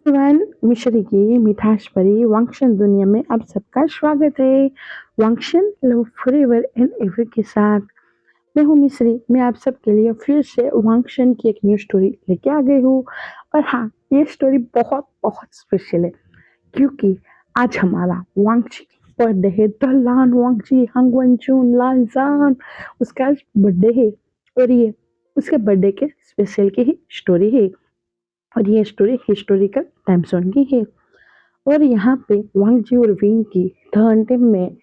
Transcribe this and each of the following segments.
Everyone, मिश्री की मिठास भरी वांगशन दुनिया में आप सबका स्वागत है। वांगशन लव फॉरएवर एंड एवर के साथ मैं हूँ मिश्री। मैं आप सबके लिए फिर से वांगशन की एक न्यू स्टोरी लेके आ गई हूँ। और हाँ, ये स्टोरी बहुत बहुत स्पेशल है क्योंकि आज हमारा वांगची बर्थडे है। द लान वांगची हंगवनचून लालजान, उसका आज बर्थडे है। और ये उसके बर्थडे के स्पेशल की ही स्टोरी है। और ये स्टोरी हिस्टोरिकल टाइम जोन की है। और यहाँ पे वांग जी और विंग की धन टेम में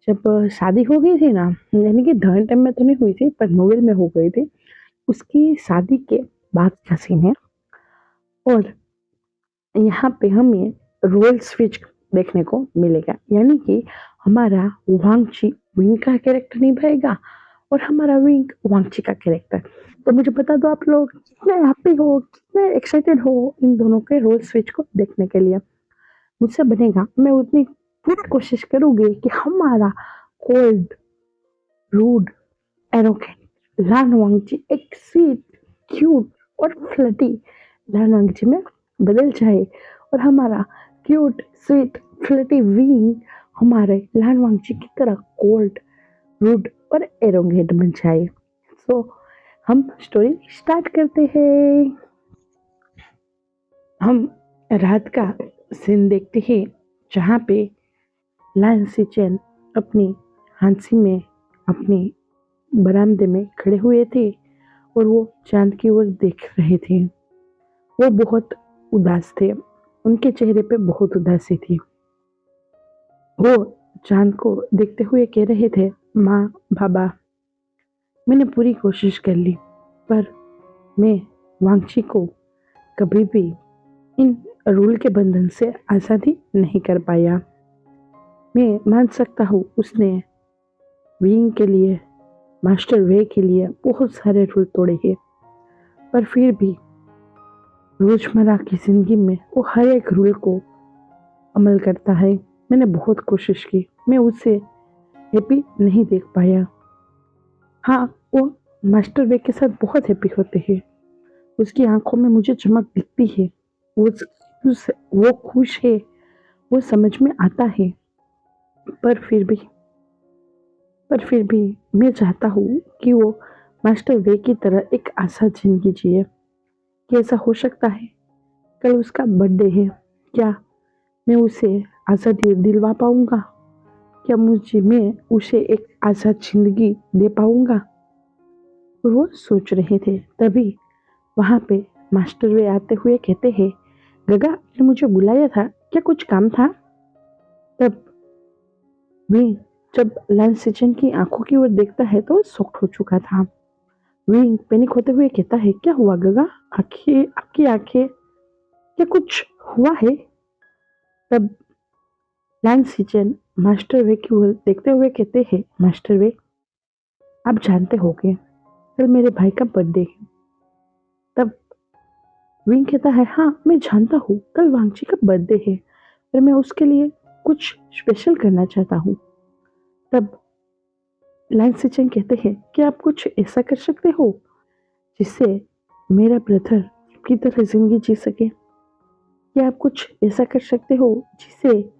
जब शादी हो गई थी ना, यानी कि धन टेम में तो नहीं हुई थी पर नोवेल में हो गई थी। उसकी शादी के बाद का सीन है। और यहाँ पे हमें रोल स्विच देखने को मिलेगा, यानी कि हमारा वांगची विंग का कैरेक्टर निभाएगा और हमारा विंग वांगची का कैरेक्टर। तो मुझे बता दो, आप लोग कितने हैप्पी हो, कितने एक्साइटेड हो इन दोनों के रोल स्विच को देखने के लिए। मुझसे बनेगा, मैं उतनी पूरी कोशिश करूंगी कि हमारा कोल्ड रूड एरोगेंट लान वांगची एक स्वीट क्यूट और फ्लटी लान वांगची में बदल जाए और हमारा क्यूट स्वीट फ्लटी विंग हमारे लान वांगची की तरह कोल्ड रूड और एरोगेंट बन जाए। सो हम स्टोरी स्टार्ट करते हैं। हम रात का सीन देखते हैं जहाँ पे लायन सिचेन अपनी हांसी में अपने बरामदे में खड़े हुए थे और वो चांद की ओर देख रहे थे। वो बहुत उदास थे, उनके चेहरे पे बहुत उदासी थी। वो चांद को देखते हुए कह रहे थे, माँ बाबा, मैंने पूरी कोशिश कर ली पर मैं वांगची को कभी भी इन रूल के बंधन से आज़ादी नहीं कर पाया। मैं मान सकता हूँ उसने विंग के लिए, मास्टर वे के लिए बहुत सारे रूल तोड़े हैं, पर फिर भी रोजमर्रा की जिंदगी में वो हर एक रूल को अमल करता है। मैंने बहुत कोशिश की, मैं उसे हैप्पी नहीं देख पाया। हाँ, वो मास्टर वे के साथ बहुत हैप्पी होते हैं, उसकी आंखों में मुझे चमक दिखती है। वो वो खुश है, वो समझ में आता है। पर फिर भी पर फिर भी मैं चाहता हूँ कि वो मास्टर वे की तरह एक आज़ाद जिंदगी जिए। क्या ऐसा हो सकता है? कल उसका बर्थडे है, क्या मैं उसे आज़ादी दिलवा पाऊंगा? क्या मैं उसे एक आज़ाद जिंदगी दे पाऊंगा? और वो सोच रहे थे, तभी वहां पे मास्टर वे आते हुए कहते हैं, गगा आपने मुझे बुलाया था, क्या कुछ काम था? तब वे जब लाल सिचन की आंखों की ओर देखता है तो शॉक्ड हो चुका था। विंग पैनिक होते हुए कहता है, क्या हुआ गगा? आंखें, आपकी आंखें, क्या कुछ हुआ है? तब लैंग सिचन मास्टर वे की ओर देखते हुए कहते हैं, मास्टर वे, आप जानते होंगे कल मेरे भाई का बर्थडे है। तब विंग कहता है, हाँ मैं जानता हूँ कल वांगची का बर्थडे है और मैं उसके लिए कुछ स्पेशल करना चाहता हूँ। तब लैंग सिचन कहते हैं, क्या आप कुछ ऐसा कर सकते हो जिससे मेरा ब्रदर की तरह जिंदगी जी सके? क्या आप कुछ ऐसा कर सकते हो जिससे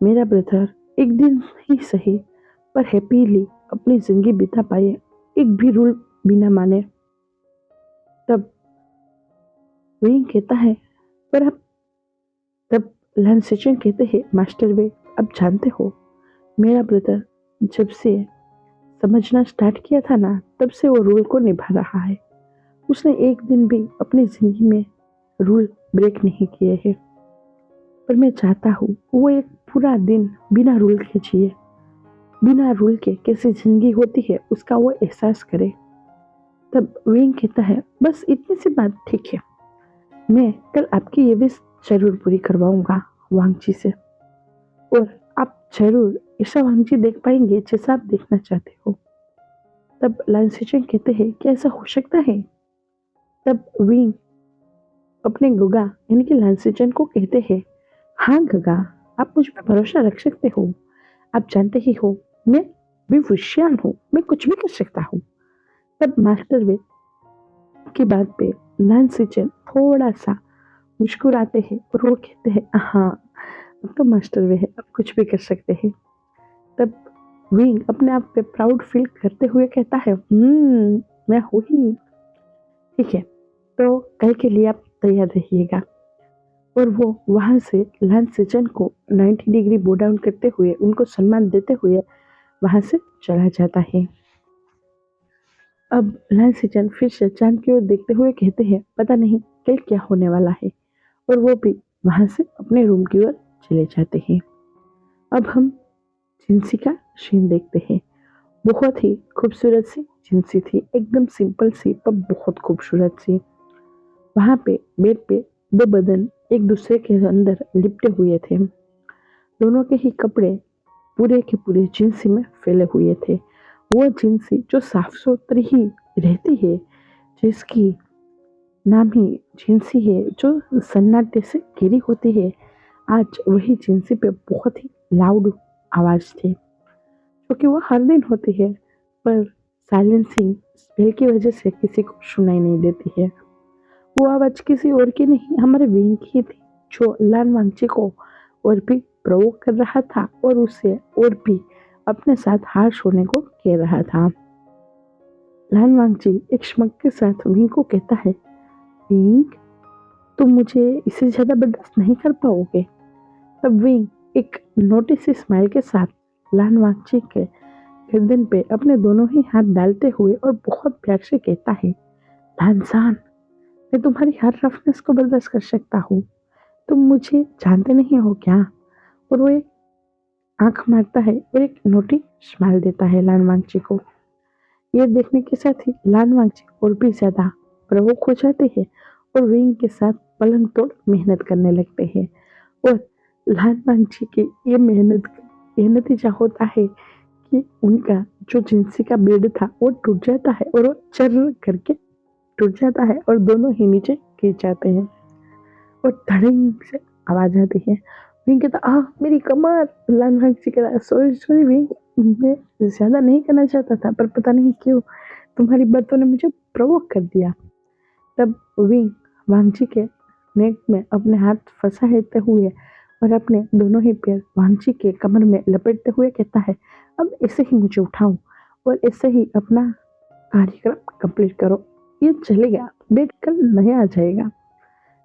मेरा ब्रदर एक दिन ही सही पर हैप्पीली अपनी जिंदगी बिता पाए, एक भी रूल बिना माने? तब विंग कहता है, पर आप तब लन सिचन कहते हैं, मास्टर वे, आप जानते हो मेरा ब्रदर जब से समझना स्टार्ट किया था ना, तब से वो रूल को निभा रहा है। उसने एक दिन भी अपनी जिंदगी में रूल ब्रेक नहीं किए हैं। पर मैं चाहता हूँ वो एक पूरा दिन बिना रूल के जिए, बिना रूल के कैसी जिंदगी होती है उसका वो एहसास करे। तब विंग कहता है, बस इतनी सी बात ठीक है, मैं कल आपकी ये विश जरूर पूरी करवाऊंगा वांगची से, और आप जरूर ऐसा वांगची देख पाएंगे जैसा आप देखना चाहते हो। तब लाइनसेचन कहते हैं, क्या ऐसा हो सकता है? तब विंग अपने गुगा यानी कि लाइनसेचन को कहते हैं, हाँ गगा, आप मुझ पर भरोसा रख सकते हो। आप जानते ही हो मैं भी होशियार हूँ, मैं कुछ भी कर सकता हूँ। तब मास्टर वे की बात पे लाइनसेचन थोड़ा सा मुस्कुराते हैं और वो कहते हैं हाँ अब तो मास्टर वे है, अब कुछ भी कर सकते हैं। तब विंग अपने आप पे प्राउड फील करते हुए कहता है मैं हूँ ही। ठीक है, तो कल के लिए आप तैयार रहिएगा। और वो वहां से लांस सिचन को 90 डिग्री बो डाउन करते हुए उनको सम्मान देते हुए वहां से चला जाता है। अब लांस सिचन फिर से चांद की ओर देखते हुए कहते हैं पता नहीं कल क्या होने वाला है, और वो भी वहां से अपने रूम की ओर चले जाते हैं। अब हम जिंसी का सीन देखते हैं। बहुत ही खूबसूरत सी जिंसी थी, एकदम सिंपल सी पर बहुत खूबसूरत सी। वहां पे बेड पे दो बदन एक दूसरे के अंदर लिपटे हुए थे। दोनों के ही कपड़े पूरे के पूरे जिंसी में फैले हुए थे। वो जिंसी जो साफ सुथरी ही रहती है, जिसकी नाम ही जिंसी है, जो सन्नाटे से घिरी होती है, आज वही जिंसी पे बहुत ही लाउड आवाज थी, क्योंकि वो हर दिन होती है पर साइलेंसिंग स्पेल की वजह से किसी को सुनाई नहीं देती है। वो आवाज किसी और की नहीं, हमारे विंग की थी, जो लान वांगची को और भी प्रोवोक कर रहा था और उसे और भी अपने साथ हार्श होने को कह रहा था। लान वांगची एक श्मक के साथ विंग को कहता है विंग तुम मुझे इससे ज्यादा बर्दाश्त नहीं कर पाओगे। तब विंग एक नोटी सी स्माइल के साथ लान वांगची के गर्दन पे अपने दोनों ही हाथ डालते हुए और बहुत प्यार से कहता है लानसान मैं तुम्हारी हर रफनेस को बर्दाश्त कर सकता हूँ, तुम मुझे जानते नहीं हो क्या। और वो एक आंख मारता है और एक नोटी स्माइल देता है लान वांगची को। ये देखने के साथ ही लान वांगची और भी ज्यादा प्रवोक हो जाते हैं और विंग के साथ पलंग तोड़ मेहनत करने लगते हैं। और लान वांगची की ये मेहनत का ये नतीजा होता है कि उनका जो जिंसी का बेड था वो टूट जाता है और वो चर करके टूट जाता है और दोनों ही नीचे गिर जाते हैं और धड़ंग से आवाज आती है। विंग कहता मेरी कमर। लान वांगची कहता सॉरी सॉरी विंग, मैं ज्यादा नहीं करना चाहता था पर पता नहीं क्यों तुम्हारी बातों ने मुझे प्रवोक कर दिया। तब विंग वांगची के नेक में अपने हाथ फंसाते हुए और अपने दोनों ही पैर वांगची के कमर में लपेटते हुए कहता है अब ऐसे ही मुझे उठाओ और ऐसे ही अपना कार्यक्रम कंप्लीट करो, ये चलेगा, बेड कल नहीं आ जाएगा।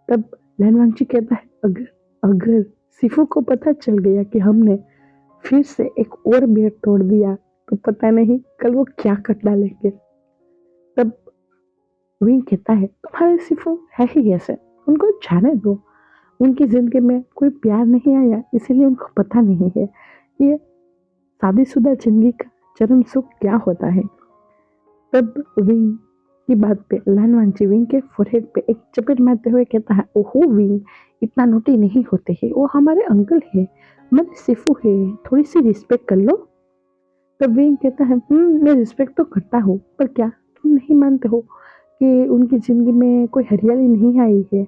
तब लैन वांगची कहता है अगर अगर सिफू को पता चल गया कि हमने फिर से एक और बेड तोड़ दिया तो पता नहीं कल वो क्या कर डालेंगे। तब विंग कहता है तुम्हारे सिफू है ही ऐसे, उनको जाने दो, उनकी जिंदगी में कोई प्यार नहीं आया इसीलिए उनको पता नहीं है ये शादीशुदा जिंदगी का चरम सुख क्या होता है। तब विंग की बात पे लान वांगची विंग के फोरहेड पे एक चपेट मारते हुए कहता है ओहो विंग इतना नोटी नहीं होते हैं, वो हमारे अंकल है, हमारे सिफू है, थोड़ी सी रिस्पेक्ट कर लो। तब विंग कहता है मैं रिस्पेक्ट तो करता हूँ पर क्या तुम नहीं मानते हो कि उनकी जिंदगी में कोई हरियाली नहीं आई है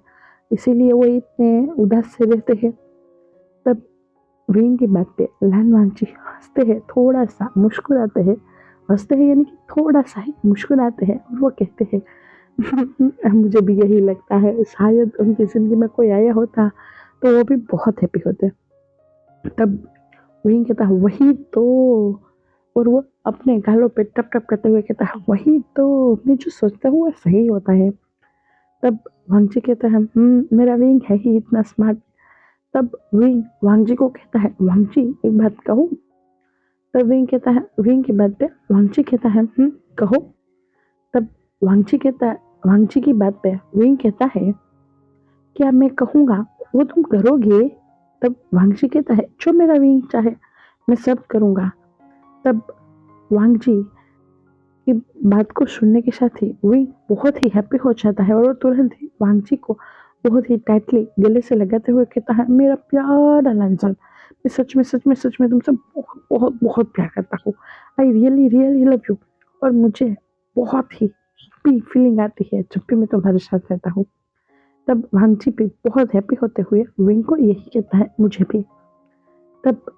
इसीलिए वो इतने उदास से रहते हैं। तब विंग की बात पे लान वांगची हंसते हैं, थोड़ा सा मुस्कुराते हैं, हंसते हैं यानी कि थोड़ा सा ही मुस्कुराते हैं और वो कहते हैं मुझे भी यही लगता है, शायद उनकी जिंदगी में कोई आया होता तो वो भी बहुत हैप्पी होते। तब विंग कहता है वही तो, और वो अपने गालों पे टप टप करते हुए कहता है वही तो, मैं जो सोचता हूँ वो सही होता है। तब वांगजी कहता है मेरा विंग है ही इतना स्मार्ट। तब विंग वांगजी को कहता है वांगजी एक बात कहूँ। तब विंग कहता है विंग की बात पे वांगजी कहता है कहो। तब वांगजी की बात पे विंग कहता है क्या मैं कहूँगा वो तुम करोगे। तब वांगजी कहता है जो मेरा विंग चाहे मैं सब करूँगा। तब वांगजी की बात को सुनने के साथ ही विंग बहुत ही हैप्पी हो जाता है और वो तुरंत ही वांगजी को बहुत ही टाइटली गले से लगाते हुए कहता है मेरा प्यारा लांचन, मैं सच में तुमसे बहुत बहुत बहुत प्यार करता हूँ, I really really love you. और मुझे बहुत ही हैप्पी फीलिंग आती है जब भी मैं तुम्हारे साथ रहता हूँ। तब वांगजी भी बहुत हैप्पी होते हुए विंग को यही कहता है मुझे भी। तब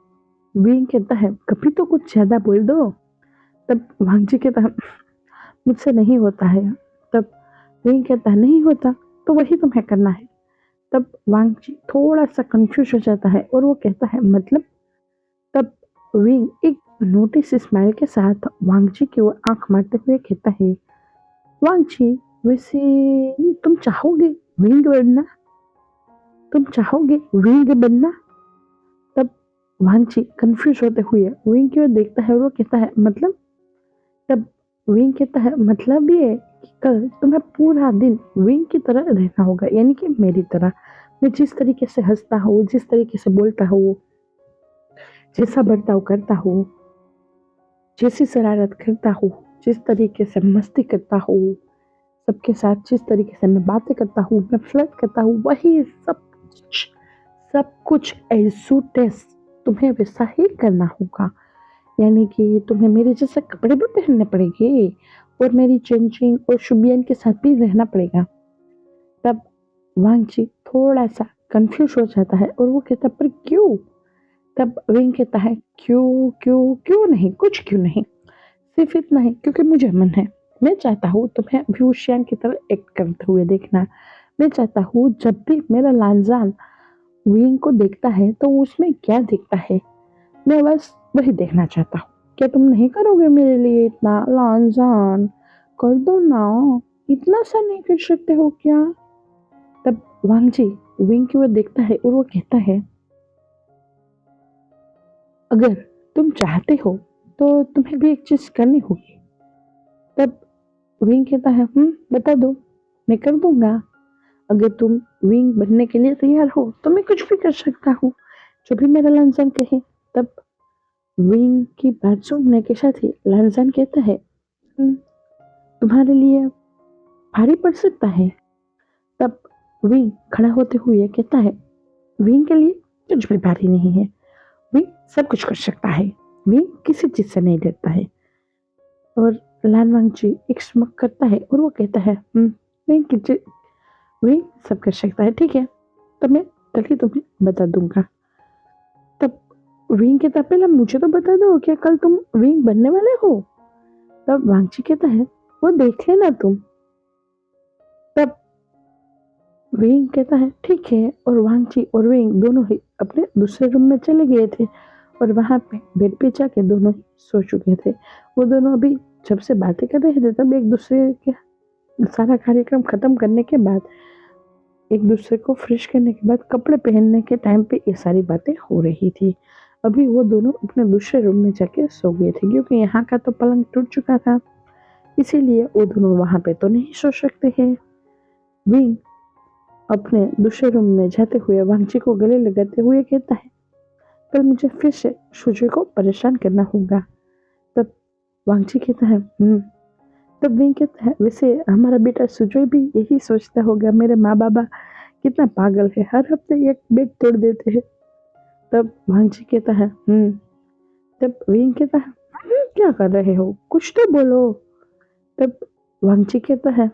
विंग कहता है कभी तो कुछ ज्यादा बोल दो। तब वांगजी कहता है मुझसे नहीं होता है। तब विंग कहता है नहीं होता तो वही तुम्हें करना है। तब वांगची थोड़ा सा कंफ्यूज हो जाता है और वो कहता है मतलब। तब विंग एक नोटिस स्माइल के साथ वांगची की ओर आंख मारते हुए कहता है, वांगची वैसे तुम चाहोगे विंग बनना? तुम चाहोगे विंग बनना? तब वांगची कंफ्यूज होते हुए विंग की ओर देखता है और वो कहता है मतलब। तब विंग कहता है मतलब ये कि कल तुम्हें पूरा दिन विंग की तरह रहना होगा, यानी कि मेरी तरह। मैं जिस तरीके से हंसता हूँ, जिस तरीके से बोलता हूँ, जैसा बर्ताव करता हूँ, जैसी शरारत करता हूँ, जिस तरीके से मस्ती करता हूँ, सबके साथ जिस तरीके से मैं बातें करता हूँ, मैं फ्लर्ट करता हूँ, वही सब कुछ एज तुम्हें वैसा ही करना होगा। यानी कि तुम्हें मेरे जैसे कपड़े भी पहनने पड़ेंगे और मेरी चेंजिंग और शुबियन के साथ भी रहना पड़ेगा। तब वांगची थोड़ा सा कंफ्यूज हो जाता है और वो कहता पर क्यों? तब विंग कहता है क्यों क्यों क्यों नहीं, कुछ क्यों नहीं, सिर्फ इतना ही क्योंकि मुझे मन है। मैं चाहता हूँ तुम्हें भ्यूशियान की तरह एक्ट करते हुए देखना। मैं चाहता हूँ जब भी मेरा लांजान विंग को देखता है तो उसमें क्या देखता है, मैं बस वही देखना चाहता हूँ। क्या तुम नहीं करोगे मेरे लिए इतना लांजान? कर दो ना, इतना सा नहीं कर सकते हो क्या? तब वांगजी विंग की ओर देखता है और वो कहता है, अगर तुम चाहते हो तो तुम्हें भी एक चीज करनी होगी। तब विंग कहता है बता दो, मैं कर दूंगा। अगर तुम विंग बनने के लिए तैयार हो तो मैं कुछ भी कर सकता हूँ, जो भी मेरा लांजान कहे। तब विंग की बात सुनने के साथ ही लांजान कहता है, "हम्म, तुम्हारे लिए भारी पड़ सकता है।" तब विंग खड़ा होते हुए कहता है, विंग के लिए कुछ भी भारी नहीं है, विंग सब कुछ कर सकता है, विंग किसी चीज से नहीं डरता है। और लान वांगची एक स्मक करता है और वो कहता है, विंग सब कर सकता है, ठीक है, तब मैं कल ही तुम्हें बता दूंगा। तब विंग कहता है, पहले मुझे तो बता दो क्या कल तुम विंग बनने वाले हो? तब वांगची कहता है, वो देख लेना तुम। तब विंग कहता है ठीक है, और वांगची और विंग दोनों ही अपने दूसरे रूम में चले गए थे और वहां पे बेड पे जाके दोनों ही सो चुके थे। वो दोनों अभी जब से बातें कर रहे थे तब एक दूसरे के सारा कार्यक्रम खत्म करने के बाद, एक दूसरे को फ्रेश करने के बाद, कपड़े पहनने के टाइम पे ये सारी बातें हो रही थी। अभी वो दोनों अपने दूसरे रूम में जाके सो गए थे क्योंकि यहाँ का तो पलंग टूट चुका था, इसीलिए वो दोनों वहां पे तो नहीं सो सकते हैं। विंग अपने दूसरे रूम में जाते हुए वांगची को गले लगाते हुए कहता है, कल मुझे फिर से सुजय को परेशान करना होगा। तब वांगची कहता है तब विंग कहता है, वैसे हमारा बेटा सुजय भी यही सोचता होगा, मेरे माँ बाबा कितना पागल है, हर हफ्ते एक बेड तोड़ देते हैं। तब वांगची कहता है तब विंग कहता है, क्या कर रहे हो, कुछ तो बोलो। तब वांगची कहता है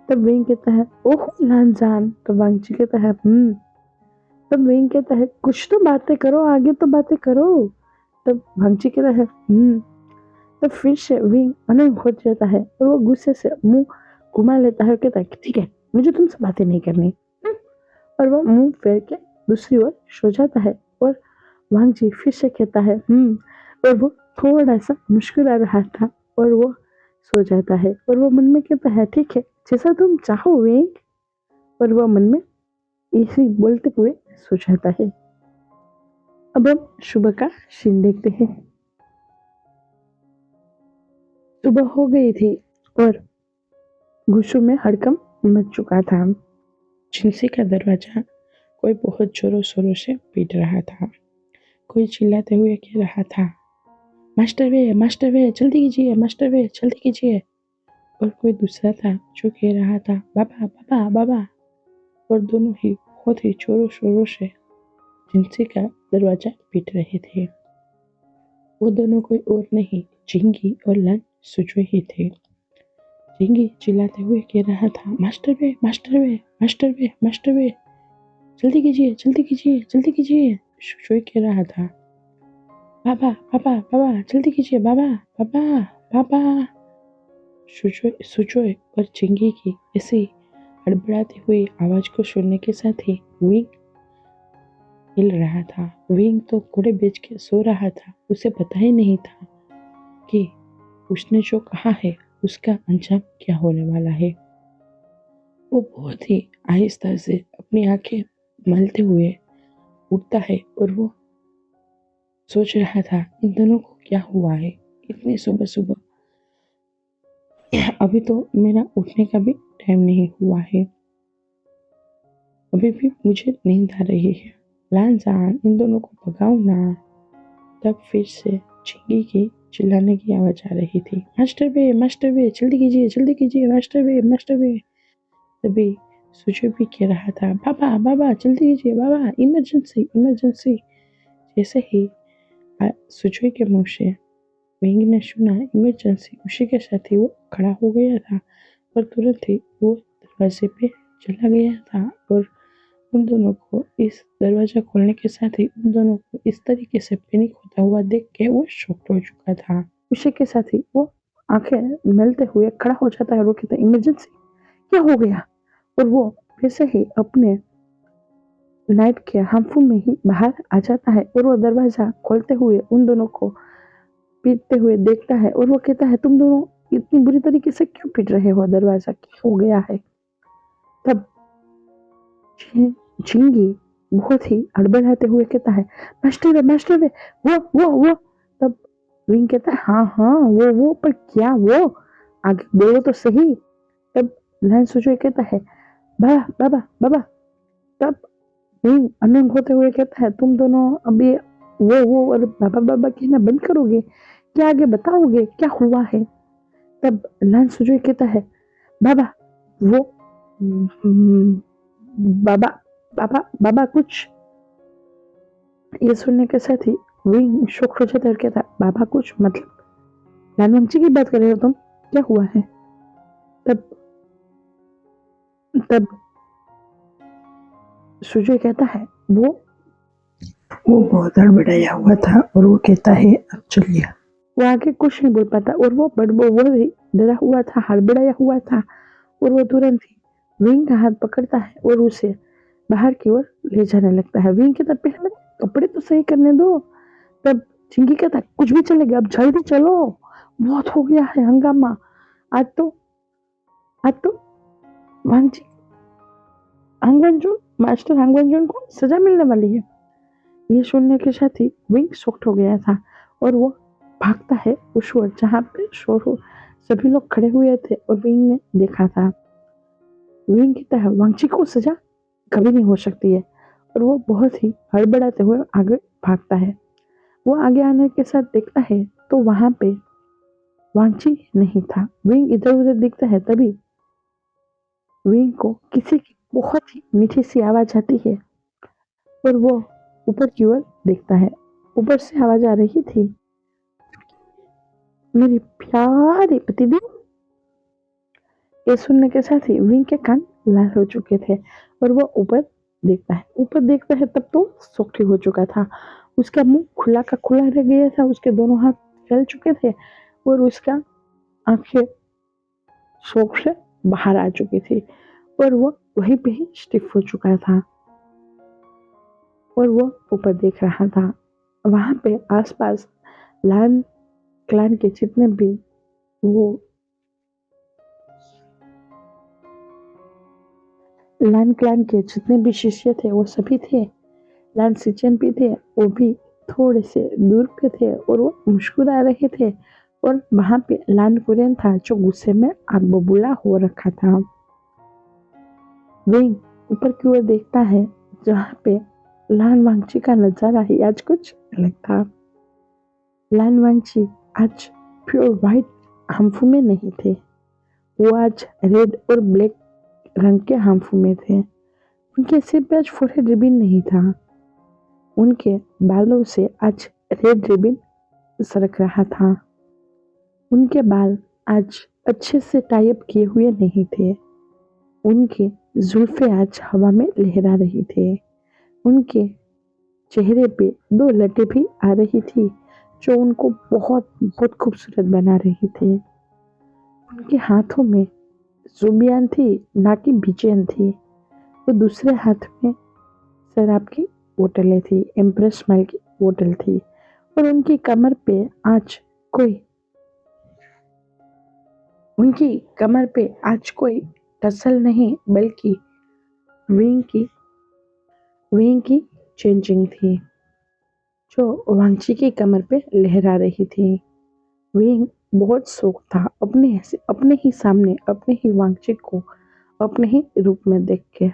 तब विंग कहता है, ओह लांजान। तो वांगची कहता है तब विंग कहता है, कुछ तो बातें करो, आगे तो बातें करो। तब वांगची कहता है तब फिर से विंग अनंग हो जाता है और वो गुस्से से मुंह घुमा लेता है और कहता है ठीक है, मुझे तुमसे बातें नहीं करनी। और वो मुंह फेर के दूसरी ओर सो जाता है और वांगजी फिर से कहता है और वो थोड़ा सा मुस्कुरा रहा था और वो सो जाता है और वो मन में कहता है ठीक है, जैसा तुम चाहो विंग। और वो मन में इसी बोलते हुए सो जाता है। अब हम सुबह का सीन देखते हैं। सुबह हो गई थी और गुस्सू में हड़कंप मच चुका था। झिंसी का दरवाजा कोई बहुत जोरों शोरों से पीट रहा था। कोई चिल्लाते हुए कह रहा था, मास्टर वे जल्दी कीजिए, मास्टर वे जल्दी कीजिए। और कोई दूसरा था जो कह रहा था, बाबा बाबा बाबा। और दोनों ही बहुत ही जोरों शोरों से झिंसी का दरवाजा पीट रहे थे। वो दोनों कोई और नहीं, झिंगी और लन सुजो ही थे। झिंगी चिल्लाते हुए कह रहा था, मास्टर वे मास्टर वे मास्टर वे मास्टर वे, जल्दी कीजिए जल्दी कीजिए जल्दी कीजिए। सुजो कह रहा था, बाबा बाबा बाबा जल्दी कीजिए, बाबा बाबा बाबा। सुजो और झिंगी की ऐसी हड़बड़ाती हुई आवाज को सुनने के साथ ही विंग हिल रहा था। विंग तो घोड़े बेच के सो रहा था। उसे पता ही नहीं था कि उसने जो कहा है उसका अंजाम क्या होने वाला है। वो बहुत ही आहिस्ता से अपनी आंखें मलते हुए उठता है और वो सोच रहा था इन दोनों को क्या हुआ है इतनी सुबह सुबह। अभी तो मेरा उठने का भी टाइम नहीं हुआ है, अभी भी मुझे नींद आ रही है। लानजान इन दोनों को भगाओ ना। तब फिर से चिंगी की चिल्लाने की आवाज आ रही थी। मास्टर बे जल्दी कीजिए मास्टर बे। तभी सुजय भी कह रहा था, बाबा बाबा जल्दी कीजिए बाबा, इमरजेंसी इमरजेंसी। जैसे ही सुजय के मुंह से विंग ने सुना इमरजेंसी, उसी के साथ ही वो खड़ा हो गया था और तुरंत ही वो दरवाजे पे चला गया था। और उन दोनों को इस दरवाजा खोलने के साथ ही उन दोनों को इस तरीके से पैनिक होता हुआ देख के वो शॉक्ड हो चुका था। उसी के साथ ही वो आंखें मलते हुए खड़ा हो जाता है और वो कहता है, इमरजेंसी क्या हो गया? और वो वैसे ही अपने नाइट के हार्मफुल में ही बाहर आ जाता है और वो दरवाजा खोलते हुए उन दोनों को पीटते हुए देखता है और वो कहता है, तुम दोनों इतनी बुरी तरीके से क्यों पीट रहे हो? दरवाजा क्या हो गया है? तब चिंगी बहुत ही हड़बड़ाते हुए कहता है, मास्टर वे वो। तब विंग कहता है, हाँ वो पर क्या वो? आगे बोलो तो सही। तब लाइन सुजोय कहता है, बाबा। तब विंग अनंग होते हुए कहता है, तुम दोनों अभी वो और बाबा कहना बंद करोगे क्या? आगे बताओगे क्या हुआ है? तब लाइन सुजोय कहता है, बाबा वो बाबा कुछ। ये सुनने के साथ ही विंग शौक हो जाता है और कहता है, बाबा कुछ मतलब लालवंशी की बात कर रहे हो तुम? क्या हुआ है? तब सुजय कहता है, वो बहुत हड़बड़ाया हुआ था और वो कहता है, अब चलिए। वो आगे कुछ नहीं बोल पाता और वो भी डरा हुआ था, हड़बड़ाया हुआ था और वो तुरंत ही विंग का हाथ पकड़ता है और उसे बाहर की ओर ले जाने लगता है। विंग कहता, पहले मेरे कपड़े तो सही करने दो। तब चिंकी कहता, कुछ भी चलेगा, अब जल्दी चलो, बहुत हो गया है हंगामा। आज तो वांची मास्टर हांगवंजून को सजा मिलने वाली है। ये सुनने के साथ ही विंग शॉक्ड हो गया था और वो भागता है उस ओर जहाँ पे सभी लोग खड़े हुए थे और विंग ने देखा था। विंग कहता है, वांची को सजा कभी नहीं हो सकती है और वो बहुत ही हड़बड़ाते हुए आगे भागता है। वो आगे आने के साथ देखता है तो वहां पे वांची नहीं था। विंग इधर उधर दिखता है, तभी विंग को किसी की बहुत ही मीठी सी आवाज आती है और वो ऊपर की ओर देखता है। ऊपर से आवाज आ रही थी, मेरे प्यारे पतिदेव। ये सुनने के साथ ही विंग के कान लाल हो चुके थे और वो ऊपर देखता है तब तो सोखी हो चुका था। उसका मुंह खुला का खुला रह गया था, उसके दोनों हाथ फैल चुके थे और उसका आंखें शौक से बाहर आ चुकी थी और वो वहीं पे ही स्टिफ हो चुका था और वो ऊपर देख रहा था। वहां पे आसपास लान क्लान के जितने भी वो लान क्लान के जितने भी शिष्य थे वो सभी थे। लान सिचन भी थे, वो भी थोड़े से दूर पे थे और वो मुस्कुरा रहे थे। और वहां पे लान कुरेन था जो गुस्से में आग बबूला हो रखा था। विंग ऊपर की ओर देखता है जहाँ पे लान वांगची का नजारा ही आज कुछ अलग था। लान वांगची आज प्योर व्हाइट हाम्फू में नहीं थे, वो आज रेड और ब्लैक रंग के हाम्फू में थे। उनके सिर पे आज फोरहेड रिबिन नहीं था, उनके बालों से आज रेड रिबिन सरक रहा था। उनके बाल आज अच्छे से टाई अप किए हुए नहीं थे, उनके जुल्फे आज हवा में लहरा रही थे। उनके चेहरे पे 2 लटें भी आ रही थी जो उनको बहुत बहुत खूबसूरत बना रही थी। उनके हाथों में सुबियान थी ना कि बीचेन थी। वो दूसरे हाथ में शराब की बोतलें थी, एम्प्रेस स्माइल की बोतल थी और उनकी कमर पे आज कोई टसल नहीं बल्कि विंग की विंग की चेंजिंग थी जो वांगची की कमर पे लहरा रही थी। विंग बहुत शौक था अपने ही सामने अपने ही वांगची को अपने ही रूप में देख के।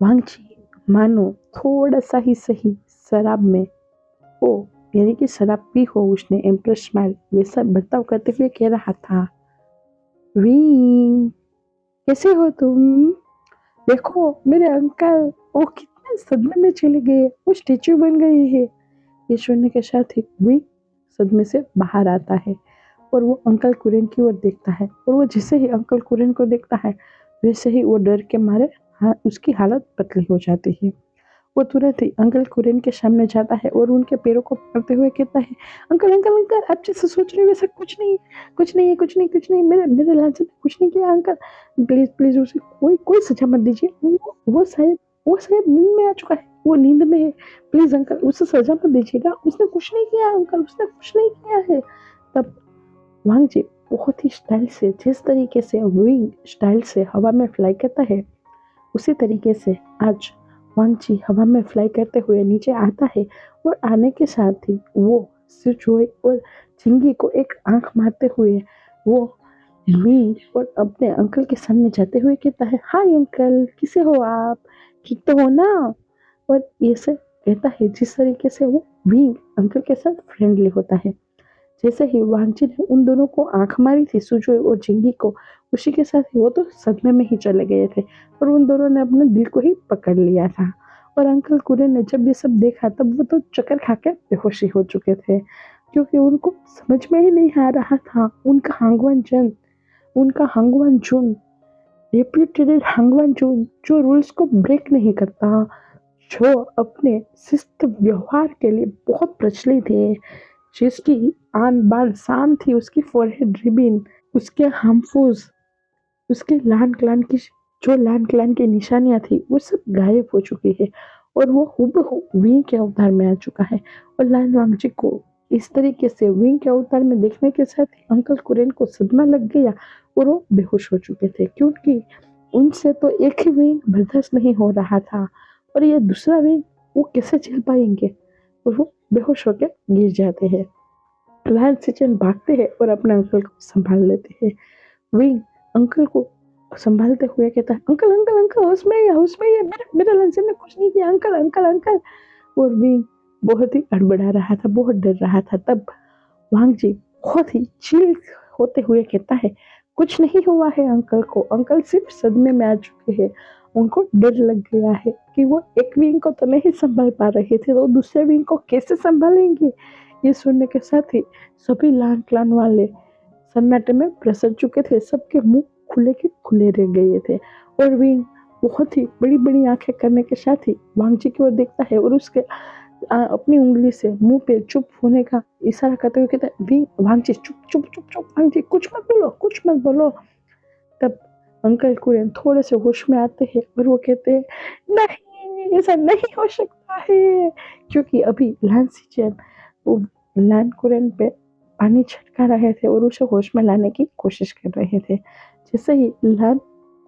वांगची मानो थोड़ा सा ही सही शराब में हो, यानी कि शराब पी हो उसने, एम्प्रेस स्माइल वैसा बर्ताव करते हुए कह रहा था, विंग कैसे हो तुम? देखो मेरे अंकल, वो कितने सदमे में चले गए, वो स्टेच्यू बन गए हैं। ये सुनने के साथ ही विंग सदमे से बाहर आता है और वो अंकल कुरेन की ओर देखता है और वो जैसे ही अंकल कुरेन को देखता है वैसे ही वो डर के मारे उसकी हालत पतली हो जाती है। वो तुरंत ही अंकल कुरेन के सामने जाता है और उनके पैरों को पकड़ते हुए कहता है, अंकल अंकल अंकल, आप जैसे सोच रहे हो वैसा कुछ नहीं है, कुछ नहीं, मेरे लांछन ने कुछ नहीं किया अंकल। प्लीज प्लीज उसे कोई सजा मत दीजिए। वो शायद नींद में आ चुका है, वो नींद में है। प्लीज अंकल उसे सजा मत दीजिएगा, उसने कुछ नहीं किया अंकल, उसने कुछ नहीं किया है। तब वांग जी बहुत ही स्टाइल से, जिस तरीके से विंग स्टाइल से हवा में फ्लाई करता है उसी तरीके से आज वांगची हवा में फ्लाई करते हुए नीचे आता है और आने के साथ ही वो सिचुए और चिंगी को एक आंख मारते हुए वो मी और अपने अंकल के सामने जाते हुए कहता है, हाय अंकल, किसे हो आप? ठीक तो हो ना? और ये सब कहता है जिस तरीके से वो विंग अंकल के साथ फ्रेंडली होता है। जैसे ही वांगची ने उन दोनों को आंख मारी थी, सुजोय और जिंगी को, उसी के साथ ही वो तो सदमे में ही चले गए थे और उन दोनों ने अपने दिल को ही पकड़ लिया था। और अंकल कुरेन ने जब ये सब देखा तब वो तो चक्कर खा के बेहोशी हो चुके थे, क्योंकि उनको समझ में ही नहीं आ रहा था उनका हांगवान जुन, रेप्यूटेड हांगवान जुन जो रूल्स को ब्रेक नहीं करता, जो अपने शिष्ट व्यवहार के लिए बहुत प्रचलित है, जिसकी आन बान शान थी, उसकी फोरहेड रिबिन, उसके हार्मफुल, उसके लान क्लान की निशानियां थी, वो सब गायब हो चुकी है और वो हुबहू विंग के अवतार में आ चुका है। और लान वांगची को इस तरीके से विंग के अवतार में देखने के साथ ही अंकल कुरेन को सदमा लग गया और वो बेहोश हो चुके थे, क्योंकि उनसे तो एक ही विंग बर्दाश्त नहीं हो रहा था और ये दूसरा विंग वो कैसे झेल पाएंगे, और वो बेहोश होकर गिर जाते हैं। लाल सिचन भागते हैं और अपने अंकल को संभाल लेते हैं। विंग अंकल को संभालते हुए कहता है, अंकल अंकल अंकल, होश में ये मेरे लांचन ने कुछ नहीं किया, अंकल अंकल अंकल। और विंग बहुत ही अड़बड़ा रहा था, बहुत डर रहा था। तब वांग जी बहुत ही चिल होते हुए कहता है, कुछ नहीं हुआ है अंकल को, अंकल सिर्फ सदमे में आ चुके हैं, उनको डर लग गया है कि वो एक विंग को तो नहीं संभाल पा रहे थे तो दूसरे विंग को कैसे संभालेंगे। ये सुनने के साथ ही सभी लान क्लान वाले सन्नाटे में प्रसर चुके थे, सबके मुंह खुले के खुले रह गए थे और विंग बहुत ही बड़ी बड़ी आंखें करने के साथ ही वांगजी की ओर देखता है और उसके अपनी उंगली से मुंह पे चुप होने का इशारा करते हुए कहता है, विंग वांगजी चुप चुप चुप चुप, वांगजी कुछ मत बोलो। तब अंकल कुरेन थोड़े से होश में आते हैं और वो कहते हैं, नहीं ऐसा नहीं हो सकता है, क्योंकि अभी लान सिचन वो लान कुरेन पे पानी छिड़का रहे थे और उसे होश में लाने की कोशिश कर रहे थे। जैसे ही लान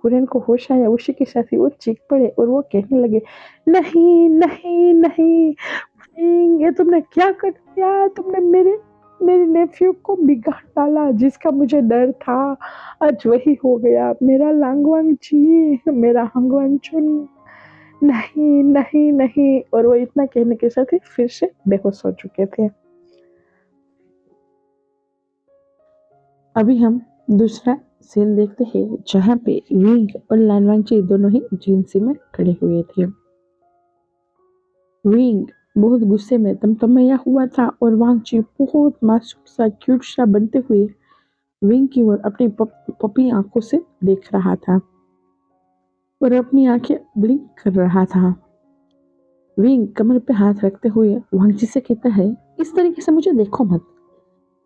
कुरेन को होश आया उसी के साथ ही वो चीख पड़े और वो कहने लगे, नहीं नहीं नहीं, ये तुमने क्या कर दिया, तुमने मेरे नेफ्यू को बिगाड़ डाला, जिसका मुझे डर था आज वही हो गया, मेरा लांगवांग जी, मेरा हांगवांग चुन, नहीं नहीं नहीं। और वो इतना कहने के साथ ही फिर से बेहोश हो चुके थे। अभी हम दूसरा सीन देखते हैं जहाँ पे विंग और लान वांगची दोनों ही जिंसी में खड़े हुए थे। विंग बहुत गुस्से में तमतमाया हुआ था और वांगची बहुत मासूम सा क्यूट सा बनते हुए विंग की ओर अपनी पपी आंखों से देख रहा था और अपनी आंखें ब्लिंक कर रहा था। विंग कमर पे हाथ रखते हुए वांगची से कहता है, इस तरीके से मुझे देखो मत।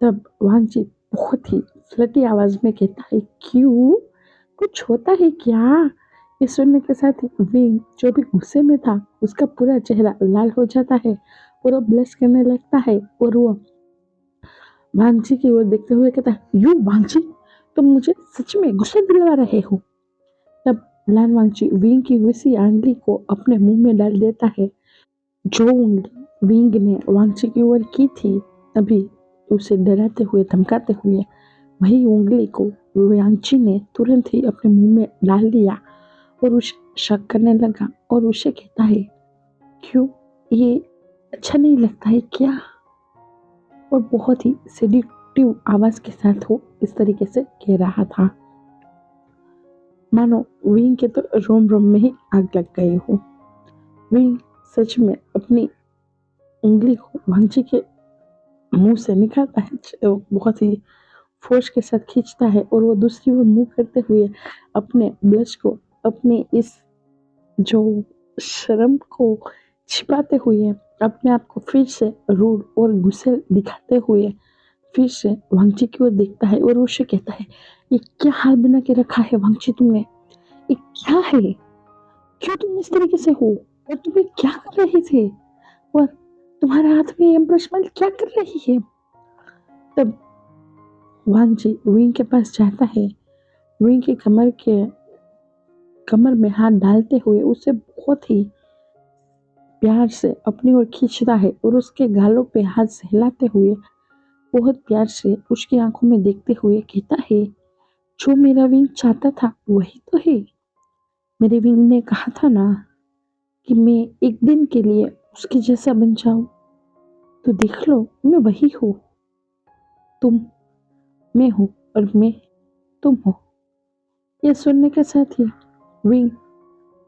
तब वांगची बहुत ही फ्लटी आवाज में कहता है, क्यों, कुछ होता है क्या? ये सुनने के साथ ही विंग जो भी गुस्से में था उसका पूरा चेहरा लाल हो जाता है और वो ब्लश करने लगता है और वो वांगची की ओर देखते हुए कहता है, यू वांगची, तुम मुझे सच में गुस्सा दिलवा रहे हो? तब लान वांगची विंग की हुई आंगली को अपने मुंह में डाल देता है। जो उंगली विंग ने वांगची की ओर की थी, अभी उसे डराते हुए धमकाते हुए, वही उंगली को वांगची ने तुरंत ही अपने मुंह में डाल दिया और उसे शक करने लगा और उसे कहता है, क्यों, ये अच्छा नहीं लगता है क्या? और बहुत ही सेडिक्टिव आवाज के साथ वो इस तरीके से कह रहा था मानो विंग के तो रोम रोम में ही आग लग गई हो। विंग सच में अपनी उंगली को वांगची के मुंह से निकालता है, वो बहुत ही फोर्स के साथ खींचता है और वो दूसरी ओर मुंह करते हुए अपने ब्लश को, अपने इस जो शर्म को छिपाते हुए, अपने आप को फिर से रूड और गुस्से दिखाते हुए फिर से वांगची की ओर देखता है और उसे कहता है, ये क्या हाल बना के रखा है वांगची तुमने? ये क्या है? क्यों तुम इस तरीके से हो? और तुम ये क्या कर रहे थे? और तुम्हारे हाथ में ये ब्रश क्या कर रही है? तब वांगची विंग के पास जाता है, विंग की कमर में हाथ डालते हुए उसे बहुत ही प्यार से अपनी ओर खींचता है और उसके गालों पे हाथ सहलाते हुए बहुत प्यार से उसकी आंखों में देखते हुए कहता है, जो मेरा विंग चाहता था वही तो है। मेरे विंग ने कहा था ना कि मैं एक दिन के लिए उसके जैसा बन जाऊं, तो देख लो मैं वही हूँ। तुम मैं हूँ और मैं तुम हो। ये सुनने के साथ ही विंग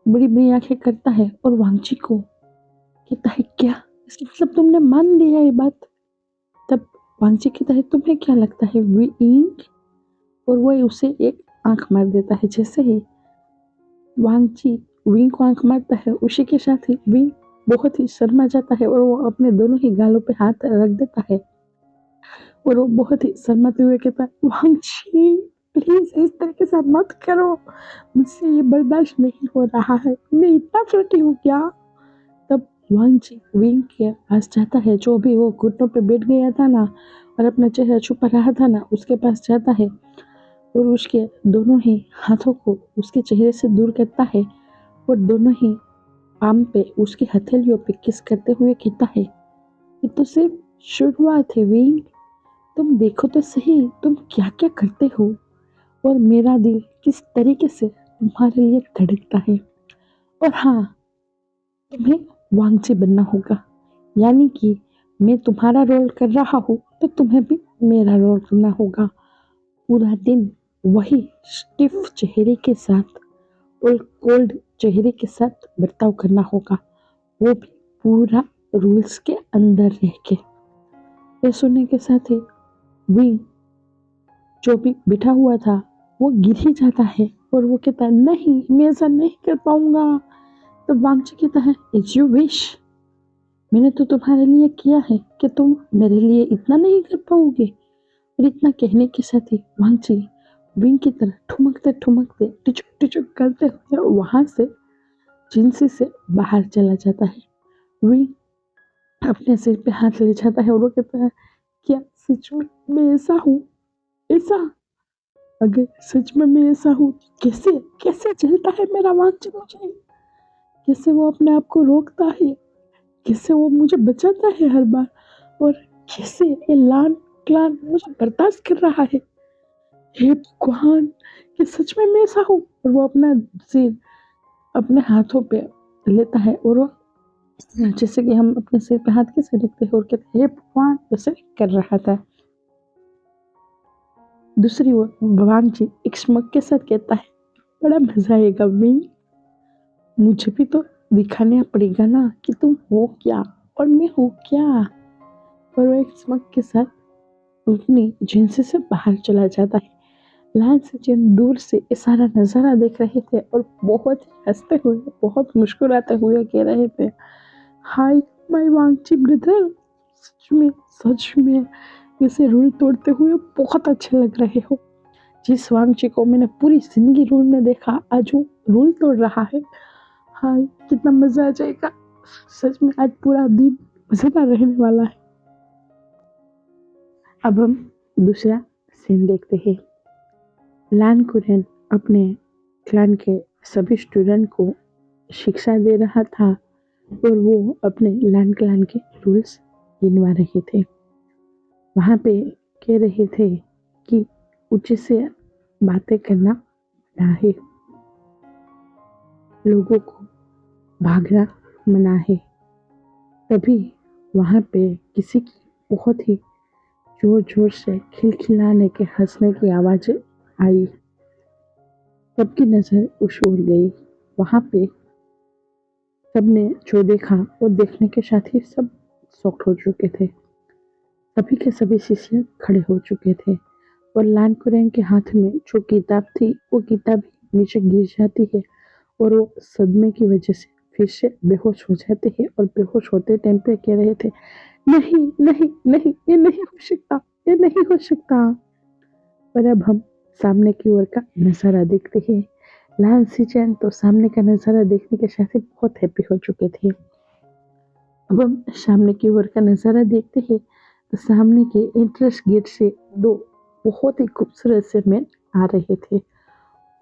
बड़ी बड़ी आंखें करता है और वांगची को कहता है, क्या इसका मतलब तुमने मान लिया ये बात? तब वांगची कहता है, तुम्हें क्या लगता है विंग? और वो उसे एक आंख मार देता है। जैसे ही वांगची विंग को आंख मारता है उसी के साथ ही विंग बहुत ही शर्मा जाता है और वो अपने दोनों ही गालों पे हाथ रख देता है और वो बहुत ही शर्माते हुए कहता है, वांगची प्लीज इस तरीके से मत करो, मुझसे ये बर्दाश्त नहीं हो रहा है, मैं इतना फ्लर्टी हूँ क्या? तब वांगची विंग के पास जाता है, जो भी वो घुटनों पे बैठ गया था ना और अपना चेहरा छुपा रहा था ना, उसके पास जाता है और उसके दोनों ही हाथों को उसके चेहरे से दूर करता है और दोनों ही पाम पे उसकी हथेलियों पे किस करते हुए कहता है, ये तो सिर्फ शुरुआत है विंग, तुम देखो तो सही तुम क्या क्या करते हो और मेरा दिल किस तरीके से तुम्हारे लिए धड़कता है। और हाँ, तुम्हें वांगची बनना होगा, यानी कि मैं तुम्हारा रोल कर रहा हूँ तो तुम्हें भी मेरा रोल करना होगा। पूरा दिन वही स्टिफ चेहरे के साथ और कोल्ड चेहरे के साथ बर्ताव करना होगा, वो भी पूरा रूल्स के अंदर रह के। ये सुनने के साथ ही विंग जो भी बिठा हुआ था वो गिर ही जाता है और वो कहता है, नहीं मैं ऐसा नहीं कर पाऊंगा। तो वांगची कहता है, इट्स यू विश, मैंने तो तुम्हारे लिए किया है कि तुम मेरे लिए इतना नहीं कर पाओगे? और इतना कहने के साथ ही वांगची विंग की तरह ठुमकते ठुमकते टिचुक टिचुक करते हुए वहां से जिनसी से बाहर चला जाता है। विंग अपने सिर पे हाथ ले जाता है और वो कहता है, क्या सच में मैं ऐसा हूँ? ऐसा, अगर सच में मैं ऐसा हूँ तो कैसे कैसे चलता है मेरा वांगची मुझे? कैसे वो अपने आप को रोकता है? कैसे वो मुझे बचाता है हर बार? और कैसे ये लान क्लान मुझे बर्दाश्त कर रहा है? हे भगवान, कि सच में मैं ऐसा हूँ? और वो अपना सिर अपने हाथों पे लेता है और वो जैसे कि हम अपने सिर पे हाथ कैसे रखते हैं और कहते हैं, हे भगवान, वैसे कर रहा था। दूसरी ओर भगवान जी एक स्मग के साथ कहता है, बड़ा मजा आएगा विंग, मुझे भी तो दिखाना पड़ेगा ना कि तुम हो क्या और मैं हूँ क्या। और वो एक स्मग के साथ अपनी जिनसे से बाहर चला जाता है। लाल सचिन दूर से ये सारा नजारा देख रहे थे और बहुत हंसते हुए, बहुत मुस्कुराते हुए कह रहे थे, हाय माय वांगची ब्रदर, सच में इसे रूल तोड़ते हुए बहुत अच्छे लग रहे हो। जिस वांगची को मैंने पूरी जिंदगी रूल में देखा, आज वो रूल तोड़ रहा है। हाँ, कितना मजा आ जाएगा। सच में आज पूरा दिन मजेदार रहने वाला है। अब हम दूसरा सीन देखते हैं। लान कुरेन अपने क्लान के सभी स्टूडेंट को शिक्षा दे रहा था और वो अपने लान क्लान के रूल्स गिनवा रहे थे। वहाँ पे कह रहे थे कि ऊंचे से बातें करना मना है, लोगों को भागना मना है। तभी वहाँ पे किसी की बहुत ही जोर जोर से खिलखिलाने के हंसने की आवाज़ आई। सबकी नजर उस ओर गई। वहाँ पे सबने जो देखा वो देखने के साथ ही सब शॉक्ड हो चुके थे। सभी के सभी शिष्य खड़े हो चुके थे और लान कुरैन के हाथ में जो किताब थी वो किताब नीचे गिर जाती है और वो सदमे की वजह से फिर से बेहोश हो जाते हैं और बेहोश होते टाइम पे कह रहे थे, नहीं नहीं नहीं, ये नहीं हो सकता, ये नहीं हो सकता। पर अब हम सामने की ओर का नजारा देखते हैं। लान सिचैन तो सामने का नजारा देखने के साथ ही बहुत हैप्पी हो चुके थे। अब हम सामने की ओर का नजारा देखते हैं तो सामने के एंट्रेंस गेट से दो बहुत ही खूबसूरत से मैन आ रहे थे।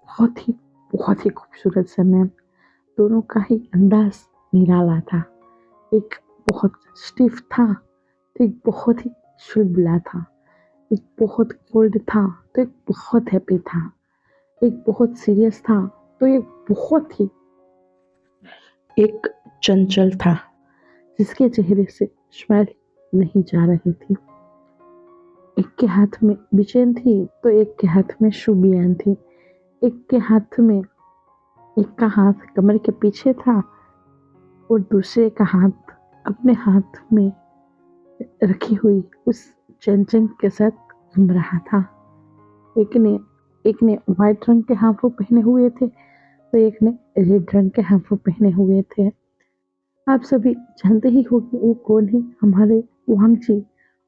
बहुत ही खूबसूरत से मैन। दोनों का ही अंदाज निराला था। एक बहुत स्टिफ था तो एक बहुत ही चुलबुला था। एक बहुत कोल्ड था तो एक बहुत हैप्पी था। एक बहुत सीरियस था तो एक चंचल था जिसके चेहरे से स्माइल नहीं जा रही थी। एक के हाथ में बिचैन थी तो एक के हाथ में शुबियान थी। एक के हाथ में, एक का हाथ कमर के पीछे था और दूसरे का हाथ अपने हाथ में रखी हुई उस चंचल के साथ घूम रहा था। एक ने व्हाइट रंग के हाफू पहने हुए थे तो एक ने रेड रंग के हाफू पहने हुए थे। आप सभी जानते ही हो कि वो कौन है, हमारे वांगची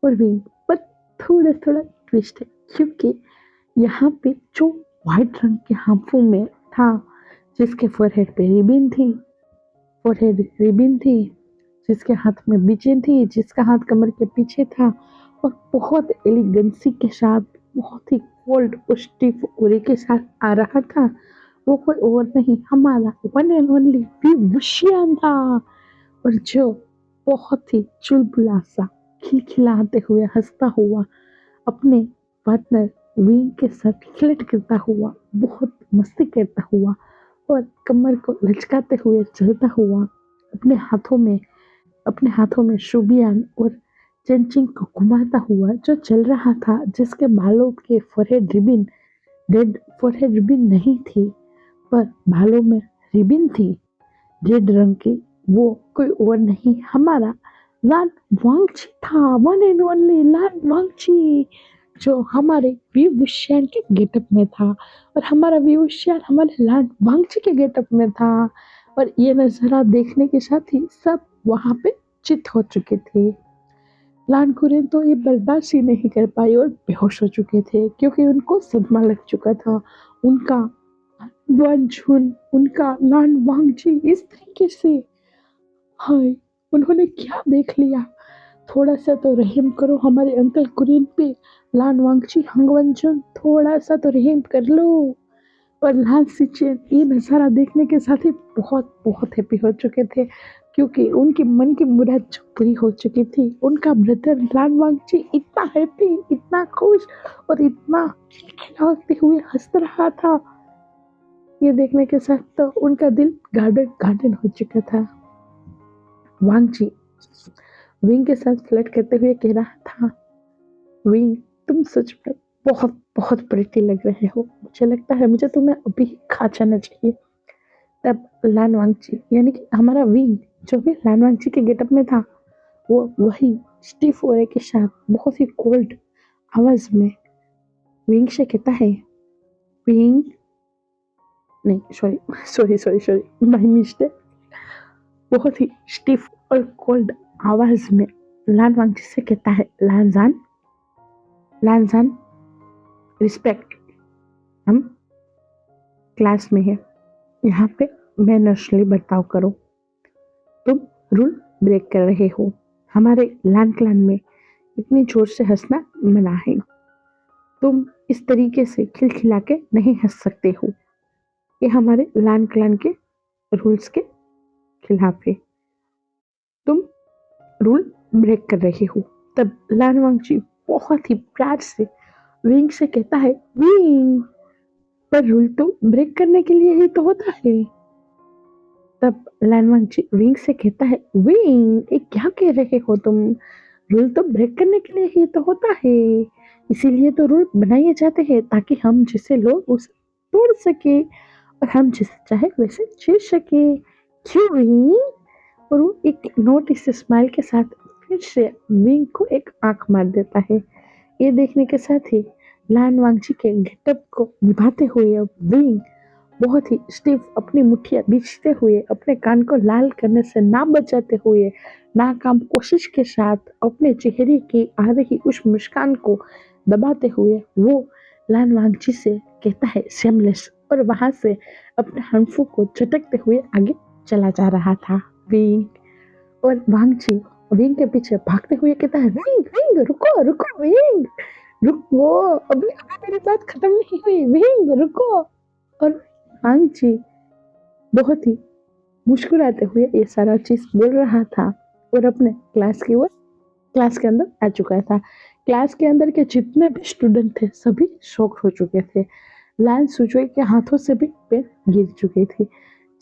और विंग। पर थोड़ा थोड़ा ट्विस्ट है क्योंकि यहाँ पे जो व्हाइट रंग के हाफू में था, जिसके फोरहेड पे रिबिन थी, जिसके हाथ में बिचेन थी, जिसका हाथ कमर के पीछे था और बहुत एलिगेंसी के साथ, बहुत ही कोल्ड और स्टिफ ओरे के साथ आ रहा था, वो कोई और नहीं, हमारा वन एंड ओनली विभूषण था। और जो बहुत ही चुलबुला सा खिलखिलाते हुए हंसता हुआ अपने पार्टनर विंग के साथ फ्लर्ट करता हुआ, बहुत मस्ती करता हुआ और कमर को लचकाते हुए चलता हुआ अपने हाथों में शुबियान और चंचिंग को घुमाता हुआ जो चल रहा था, जिसके बालों के forehead ribbon red forehead ribbon नहीं थी पर बालों में रिबिन थी रेड रंग की। वो कोई और नहीं, हमारा लान वांगची था, वन एंड ओनली लान वांगची, जो हमारे विभूषण के गेटअप में था। और हमारा विभूषण हमारे लान वांगची के गेटअप में था। और ये नजारा देखने के साथ ही सब वहां पे चित हो चुके थे। लान कुरेन तो ये बर्दाश्त ही नहीं कर पाए और बेहोश हो चुके थे क्योंकि उनको सदमा लग चुका था। उनका वन झुन, उनका लान वांगची इस तरीके से, हाय, उन्होंने क्या देख लिया। थोड़ा सा तो रहम करो हमारे अंकल कुरेन पे। लान वांगची, हंगवंचन, थोड़ा सा तो रहम कर लो। और लान सिचेन ये नज़ारा देखने के साथ ही बहुत बहुत हैप्पी हो चुके थे क्योंकि उनके मन की मुराद जो पूरी हो चुकी थी। उनका ब्रदर लान वांगची इतना हैप्पी, इतना खुश और इतना खिलखिलाते हुए हंस रहा था, ये देखने के साथ तो उनका दिल गार्डन गार्डन हो चुका था। वांगची विंग के साथ फ्लर्ट करते हुए कह रहा था, विंग तुम सच में बहुत बहुत प्रिटी लग रहे हो, मुझे लगता है मुझे तुम्हें अभी खा जाना चाहिए। तब लान वांगची यानी कि हमारा विंग जो भी लान वांगची के गेटअप में था, वो वही स्टिफ ओरे के साथ बहुत ही कोल्ड आवाज में विंग से कहता है, विंग नहीं, सॉरी माय मिस्टेक। बहुत ही स्टिफ और कोल्ड आवाज में लान वांगची से कहता है, लानजान रिस्पेक्ट, हम क्लास में हैं, यहाँ पे मैनर्सली बर्ताव करो। तुम रूल ब्रेक कर रहे हो। हमारे लान क्लान में इतनी जोर से हंसना मना है। तुम इस तरीके से खिलखिला के नहीं हंस सकते हो। ये हमारे लान क्लान के रूल्स के खिलाफ है। तुम रूल ब्रेक कर रहे हो। तब लान वांगची बहुत ही प्यार से विंग से कहता है, विंग, पर रूल तो ब्रेक करने के लिए ही तो होता है। तब लान वांगची विंग से कहता है, विंग, ये क्या कह रहे हो तुम? रूल तो ब्रेक करने के लिए ही तो होता है। इसीलिए तो रूल बनाए जाते हैं ताकि हम जैसे लोग उसे तोड़ सके और हम जिसे चाहे वैसे जी सके। क्यों विंग? और वो एक नोटिस स्माइल के साथ फिर से विंग को एक आंख मार देता है। ये देखने के साथ ही लान वांगची के गेटअप को निभाते हुए विंग बहुत ही स्टिफ अपनी मुठ्ठियां बीचते हुए, अपने कान को लाल करने से ना बचाते हुए, नाकाम कोशिश के साथ अपने चेहरे की आ रही उस मुस्कान को दबाते हुए वो लान वांगची से कहता है, शेमलेस, और वहां से अपने हंफों को झटकते हुए आगे चला जा रहा था विंग। और वांगची विंग के पीछे भागते हुए कहता है, विंग, विंग, रुको, रुको, विंग, रुको, अभी अभी मेरी बात खत्म नहीं हुई, विंग, रुको। और वांगची बहुत ही मुस्कुराते हुए ये सारा चीज बोल रहा था और अपने क्लास के अंदर आ चुका था। क्लास के अंदर के जितने भी स्टूडेंट थे सभी शॉक हो चुके थे। लान सुजोई के हाथों से भी पेन गिर चुकी थी।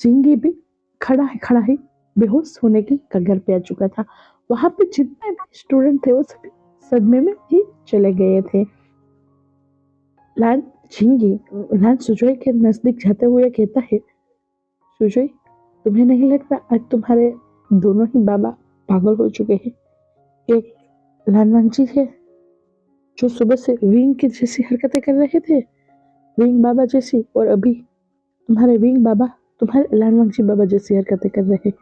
चिंगी भी खड़ा ही बेहोश होने की कगार पे आ चुका था। वहां पे जितने भी स्टूडेंट थे वो सभी सदमे में ही चले गए थे। लान चिंगी लान सुजोई के नजदीक जाते हुए कहता है, सुजोई, तुम्हें नहीं लगता आज तुम्हारे दोनों ही बाबा पागल हो चुके हैं? एक लान वांगची है जो सुबह से विंग की जैसी हरकतें कर रहे थे, विंग बाबा जैसी, और अभी तुम्हारे विंग बाबा तुम्हारे लान वांगची बाबा जैसी हरकतें कर रहे हैं।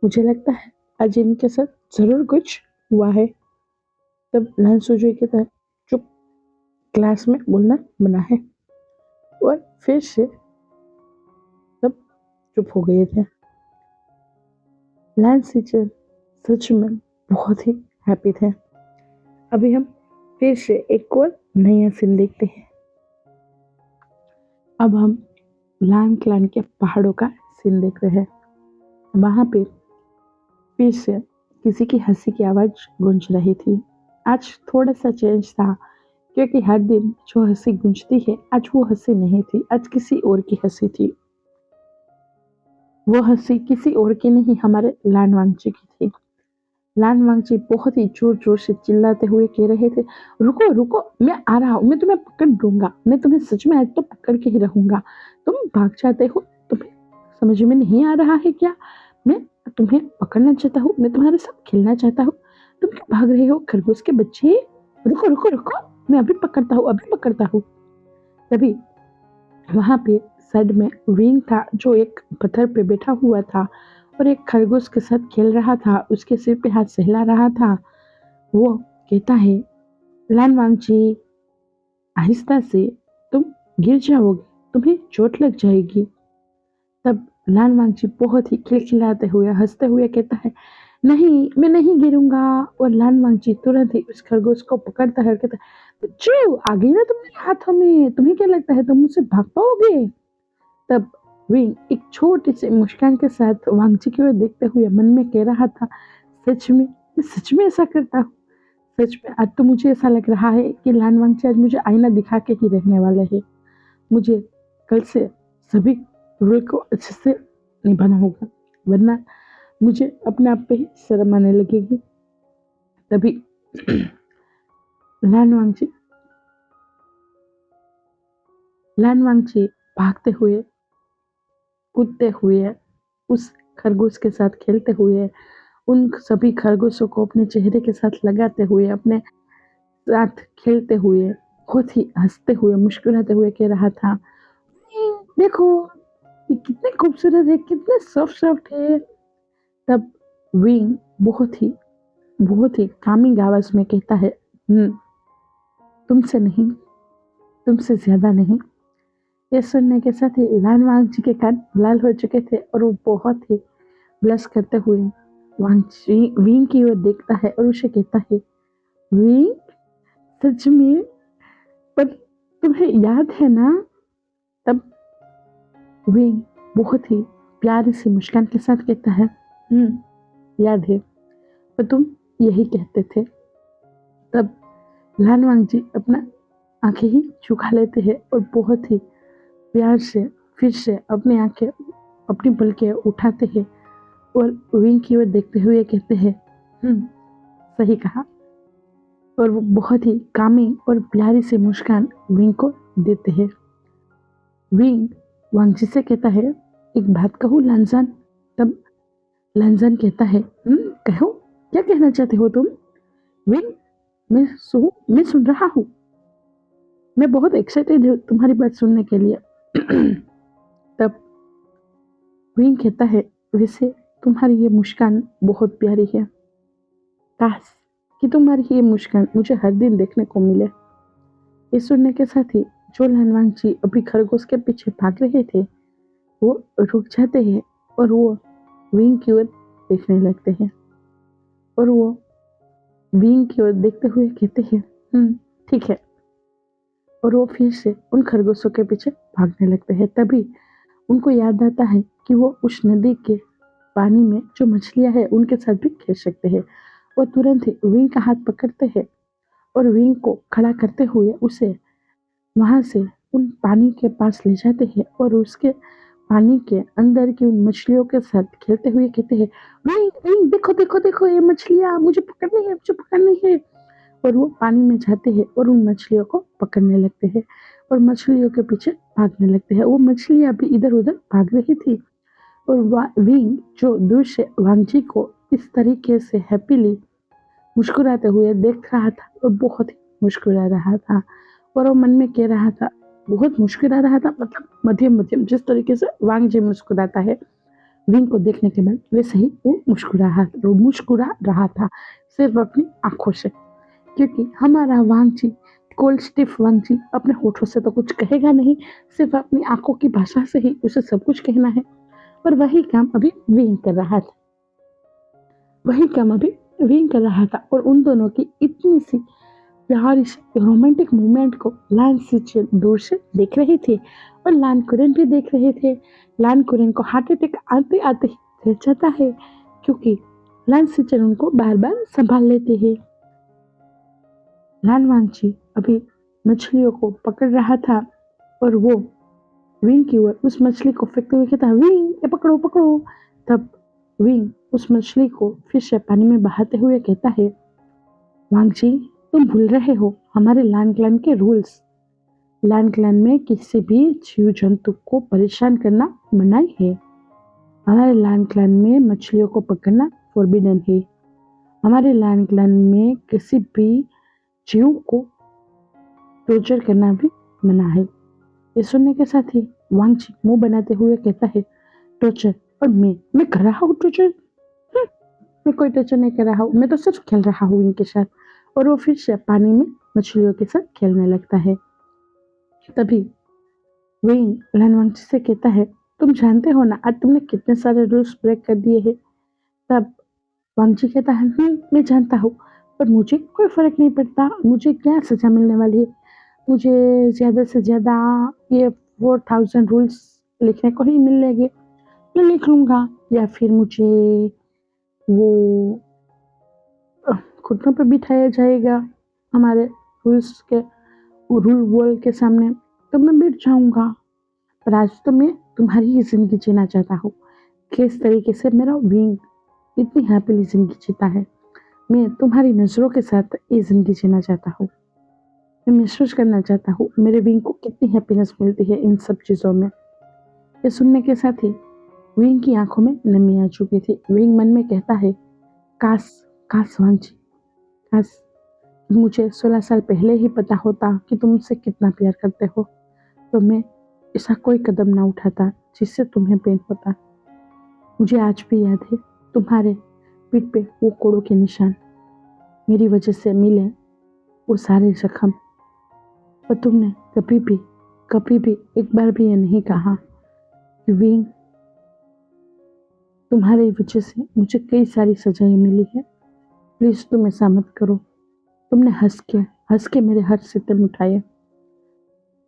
मुझे लगता है आज इनके साथ जरूर कुछ हुआ है। तब लान सुजोई कहता है, चुप, क्लास में बोलना मना है। और फिर से सब चुप हो गए थे। लान सीचर सच में बहुत ही हैप्पी थे। अभी हम फिर से एक और नया सीन देखते हैं। अब हम लान क्लान के पहाड़ों का सीन देख रहे हैं। वहां पे फिर से किसी की हंसी की आवाज गूंज रही थी। आज थोड़ा सा चेंज था क्योंकि हर दिन जो हंसी गूंजती है आज वो हंसी नहीं थी, आज किसी और की हंसी थी। वो हंसी किसी और की नहीं, हमारे लान वांगची की थी। लान वांगची बहुत ही जोर जोर से चिल्लाते हुए कह रहे थे, रुको, रुको, मैं आ रहा हूँ, मैं तुम्हें पकड़ दूंगा, मैं तुम्हें सच में आज तो पकड़ के ही रहूंगा। तुम भाग जाते हो, तुम्हें समझ में नहीं आ रहा है क्या? मैं तुम्हें पकड़ना चाहता हूँ, मैं तुम्हारे साथ खेलना चाहता हूँ, तुम क्यों भाग रहे हो खरगोश के बच्चे? रुको, रुको, रुको, मैं अभी पकड़ता हूँ, अभी पकड़ता हूँ। तभी वहां पे साइड में विंग था जो एक पत्थर पे बैठा हुआ था और एक खरगोश के साथ खेल रहा था, उसके सिर पे हाथ सहला रहा था। वो कहता है, लान वांगची, आहिस्ता से, तुम गिर जाओगे, तुम्हें चोट लग जाएगी। तब लान वांगची बहुत ही खिलखिलाते हुए हंसते हुए कहता है, नहीं, मैं नहीं गिरूंगा। और लान वांगची तुरंत ही उस खरगोश को पकड़ता है और कहता है, बच्चों, आ गई ना तुम मेरे हाथों में, तुम्हें क्या लगता है तुम मुझसे भाग पाओगे? तब विंग एक छोटी सी मुस्कान के साथ वांगची की ओर देखते हुए मन में कह रहा था, सच में, मैं सच में ऐसा करता हूँ। सच में आज तो मुझे ऐसा लग रहा है कि लान वांगची आज मुझे आईना दिखा के ही रहने वाला है। मुझे कल से सभी रूल को अच्छे से निभाना होगा, वरना मुझे अपने आप पे ही शर्म आने लगेगी। तभी लान वांगची भागते हुए, कूदते हुए, उस खरगोश के साथ खेलते हुए, उन सभी खरगोशों को अपने चेहरे के साथ लगाते हुए, अपने साथ खेलते हुए, बहुत ही हंसते हुए, मुस्कुराते हुए कह रहा था, देखो, ये कितने खूबसूरत है, कितने सॉफ्ट सॉफ्ट है। तब विंग बहुत ही कामिंग आवाज में कहता है, तुमसे नहीं, तुमसे ज्यादा नहीं, ये सुनने के साथ ही लान वांगजी के कान लाल हो चुके थे और वो बहुत ही ब्लश करते हुए वांगजी विंग की ओर देखता है और उसे कहता है, विंग, सच में? पर तुम्हें याद है ना? तब विंग बहुत ही प्यारी सी मुस्कान के साथ कहता है, याद है, पर तुम यही कहते थे। तब लान वांगजी अपना आंखें ही झुका लेते हैं और बहुत ही प्यार से फिर से अपनी आंखें अपनी पलकें उठाते हैं और विंग की ओर देखते हुए कहते हैं, सही कहा। और वो बहुत ही कामी और प्यारी सी मुस्कान विंग को देते हैं। विंग वांगजी से कहता है, एक बात कहूँ लांजान? तब लांजान कहता है, कहो, क्या कहना चाहते हो तुम? विंग, मैं सुन रहा हूँ। मैं बहुत एक्साइटेड हूँ तुम्हारी बात सुनने के लिए। तब विंग कहता है, वैसे तुम्हारी ये मुस्कान बहुत प्यारी है। काश कि तुम्हारी ये मुस्कान मुझे हर दिन देखने को मिले। ये सुनने के साथ ही जो लान वांगजी अभी खरगोश के पीछे भाग रहे थे वो रुक जाते हैं और वो विंग की ओर देखने लगते हैं और वो विंग की ओर देखते हुए कहते हैं, ठीक है। और वो फिर से उन खरगोशों के पीछे भागने लगते हैं। तभी उनको याद आता है कि वो उस नदी के पानी में जो मछलियां हैं उनके साथ भी खेल सकते हैं। वो तुरंत ही विंग का हाथ पकड़ते हैं और विंग को खड़ा करते हुए उसे वहां से उन पानी के पास ले जाते हैं और उसके पानी के अंदर की उन मछलियों के साथ खेलते हुए कहते हैं, विंग, विंग, देखो देखो देखो, ये मछलियां मुझे पकड़नी है, मुझे पकड़नी है। और वो पानी में जाते हैं और उन मछलियों को पकड़ने लगते हैं और मछलियों के पीछे भागने लगते हैं। वो मछलियां भी इधर उधर भाग रही थी और विंग जो दूर से वांगजी को इस तरीके से हैप्पीली मुस्कुराते हुए देख रहा था और बहुत ही मुस्कुरा रहा था और वो मन में कह रहा था, बहुत मुस्कुरा रहा था, मतलब मध्यम मध्यम, जिस तरीके से वांगजी मुस्कुराता है विंग को देखने के बाद वैसे ही वो मुस्कुरा रहा था सिर्फ अपनी आंखों से, क्योंकि हमारा वांगजी कोल्ड स्टिफ वांगजी अपने होठों से तो कुछ कहेगा नहीं, सिर्फ अपनी आंखों की भाषा से ही उसे सब कुछ कहना है। और वही काम अभी विंग कर रहा था और उन दोनों की इतनी सी प्यारी सी रोमांटिक मूवमेंट को लान सिचेन दूर से देख रहे थे और लान कुरेन भी देख रहे थे। लान कुरेन को हार्ट अटैक आते आते ही रह जाता है क्योंकि लान सिचेन उनको बार बार संभाल लेते हैं। लान वांगजी अभी मछलियों को पकड़ रहा था और वो विंग की ओर उस मछली को फेंकते हुए कहता, विंग, ये पकड़ो पकड़ो। तब विंग उस मछली को फिर से पानी में बहाते हुए कहता है, वांगजी, तुम भूल रहे हो हमारे लान क्लैन के रूल्स। लान क्लैन में किसी भी जीव जंतु को परेशान करना मनाही है। हमारे लान क्लैन में मछलियों को पकड़ना फॉरबिडन है। हमारे लान क्लैन में किसी भी जीव को टॉर्चर करना भी मना है। ये सुनने के साथ ही वांगजी मुंह बनाते हुए कहता है, टॉर्चर? और मैं कर रहा हूँ टॉर्चर? मैं कोई टॉर्चर नहीं कर रहा हूँ, मैं तो सिर्फ खेल रहा हूँ इनके साथ। और वो फिर से पानी में मछलियों के साथ खेलने लगता है। तभी विंग लान वांगजी से कहता है, तुम जानते हो ना आज तुमने कितने सारे रूल्स ब्रेक कर दिए हैं। तब वांगजी कहता है, मैं जानता हूँ, पर मुझे कोई फर्क नहीं पड़ता, मुझे क्या सजा मिलने वाली है। मुझे ज़्यादा से ज़्यादा ये 4000 रूल्स लिखने को ही मिलेंगे, मैं लिख लूँगा, या फिर मुझे वो घुटनों पे बिठाया जाएगा हमारे रूल्स के रूल वॉल के सामने, तो मैं बैठ जाऊँगा। पर आज तो मैं तुम्हारी ही ज़िंदगी जीना चाहता हूँ। किस तरीके से मेरा विंग इतनी हैप्पीली ज़िंदगी जीता है, मैं तुम्हारी नज़रों के साथ ये ज़िंदगी जीना चाहता हूँ। मैं महसूस करना चाहता हूँ मेरे विंग को कितनी हैप्पीनेस मिलती है इन सब चीज़ों में। ये सुनने के साथ ही विंग की आंखों में नमी आ चुकी थी। विंग मन में कहता है, काश काश वांगजी, काश मुझे 16 साल पहले ही पता होता कि तुम मुझसे कितना प्यार करते हो, तो मैं ऐसा कोई कदम ना उठाता जिससे तुम्हें पेन होता। मुझे आज भी याद है तुम्हारे पीठ पे वो कोड़ों के निशान, मेरी वजह से मिले वो सारे जख्म, और तुमने कभी भी कभी भी एक बार भी ये नहीं कहा कि विंग, तुम्हारी वजह से मुझे कई सारी सजाएं मिली है, प्लीज तुम ऐसा मत करो। तुमने हंस के मेरे हर सितम उठाए,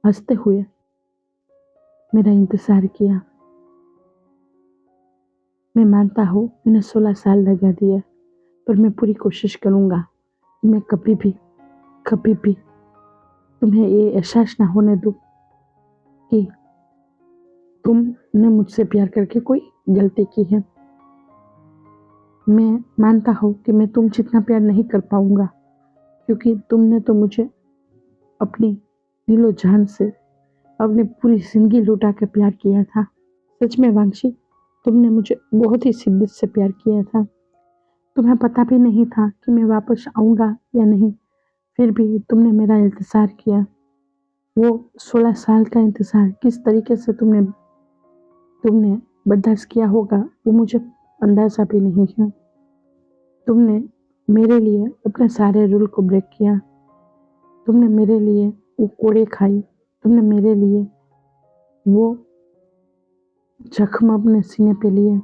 हंसते हुए मेरा इंतजार किया। मैं मानता हूँ मैंने 16 साल लगा दिया, पर मैं पूरी कोशिश करूंगा कि मैं कभी भी तुम्हें ये एहसास ना होने दूं कि तुमने मुझसे प्यार करके कोई गलती की है। मैं मानता हूँ कि मैं तुम जितना प्यार नहीं कर पाऊंगा, क्योंकि तुमने तो मुझे अपनी दिलो जान से अपनी पूरी जिंदगी लुटा के प्यार किया था। सच में वांशी, तुमने मुझे बहुत ही शिद्दत से प्यार किया था। तुम्हें पता भी नहीं था कि मैं वापस आऊंगा या नहीं, फिर भी तुमने मेरा इंतजार किया। वो 16 साल का इंतजार किस तरीके से तुमने बर्दाश्त किया होगा, वो मुझे अंदाजा भी नहीं है। तुमने मेरे लिए अपने सारे रूल को ब्रेक किया। तुमने मेरे लिए वो कोड़े खाई। तुमने मेरे लिए वो जख्म अपने सीने पे लिए।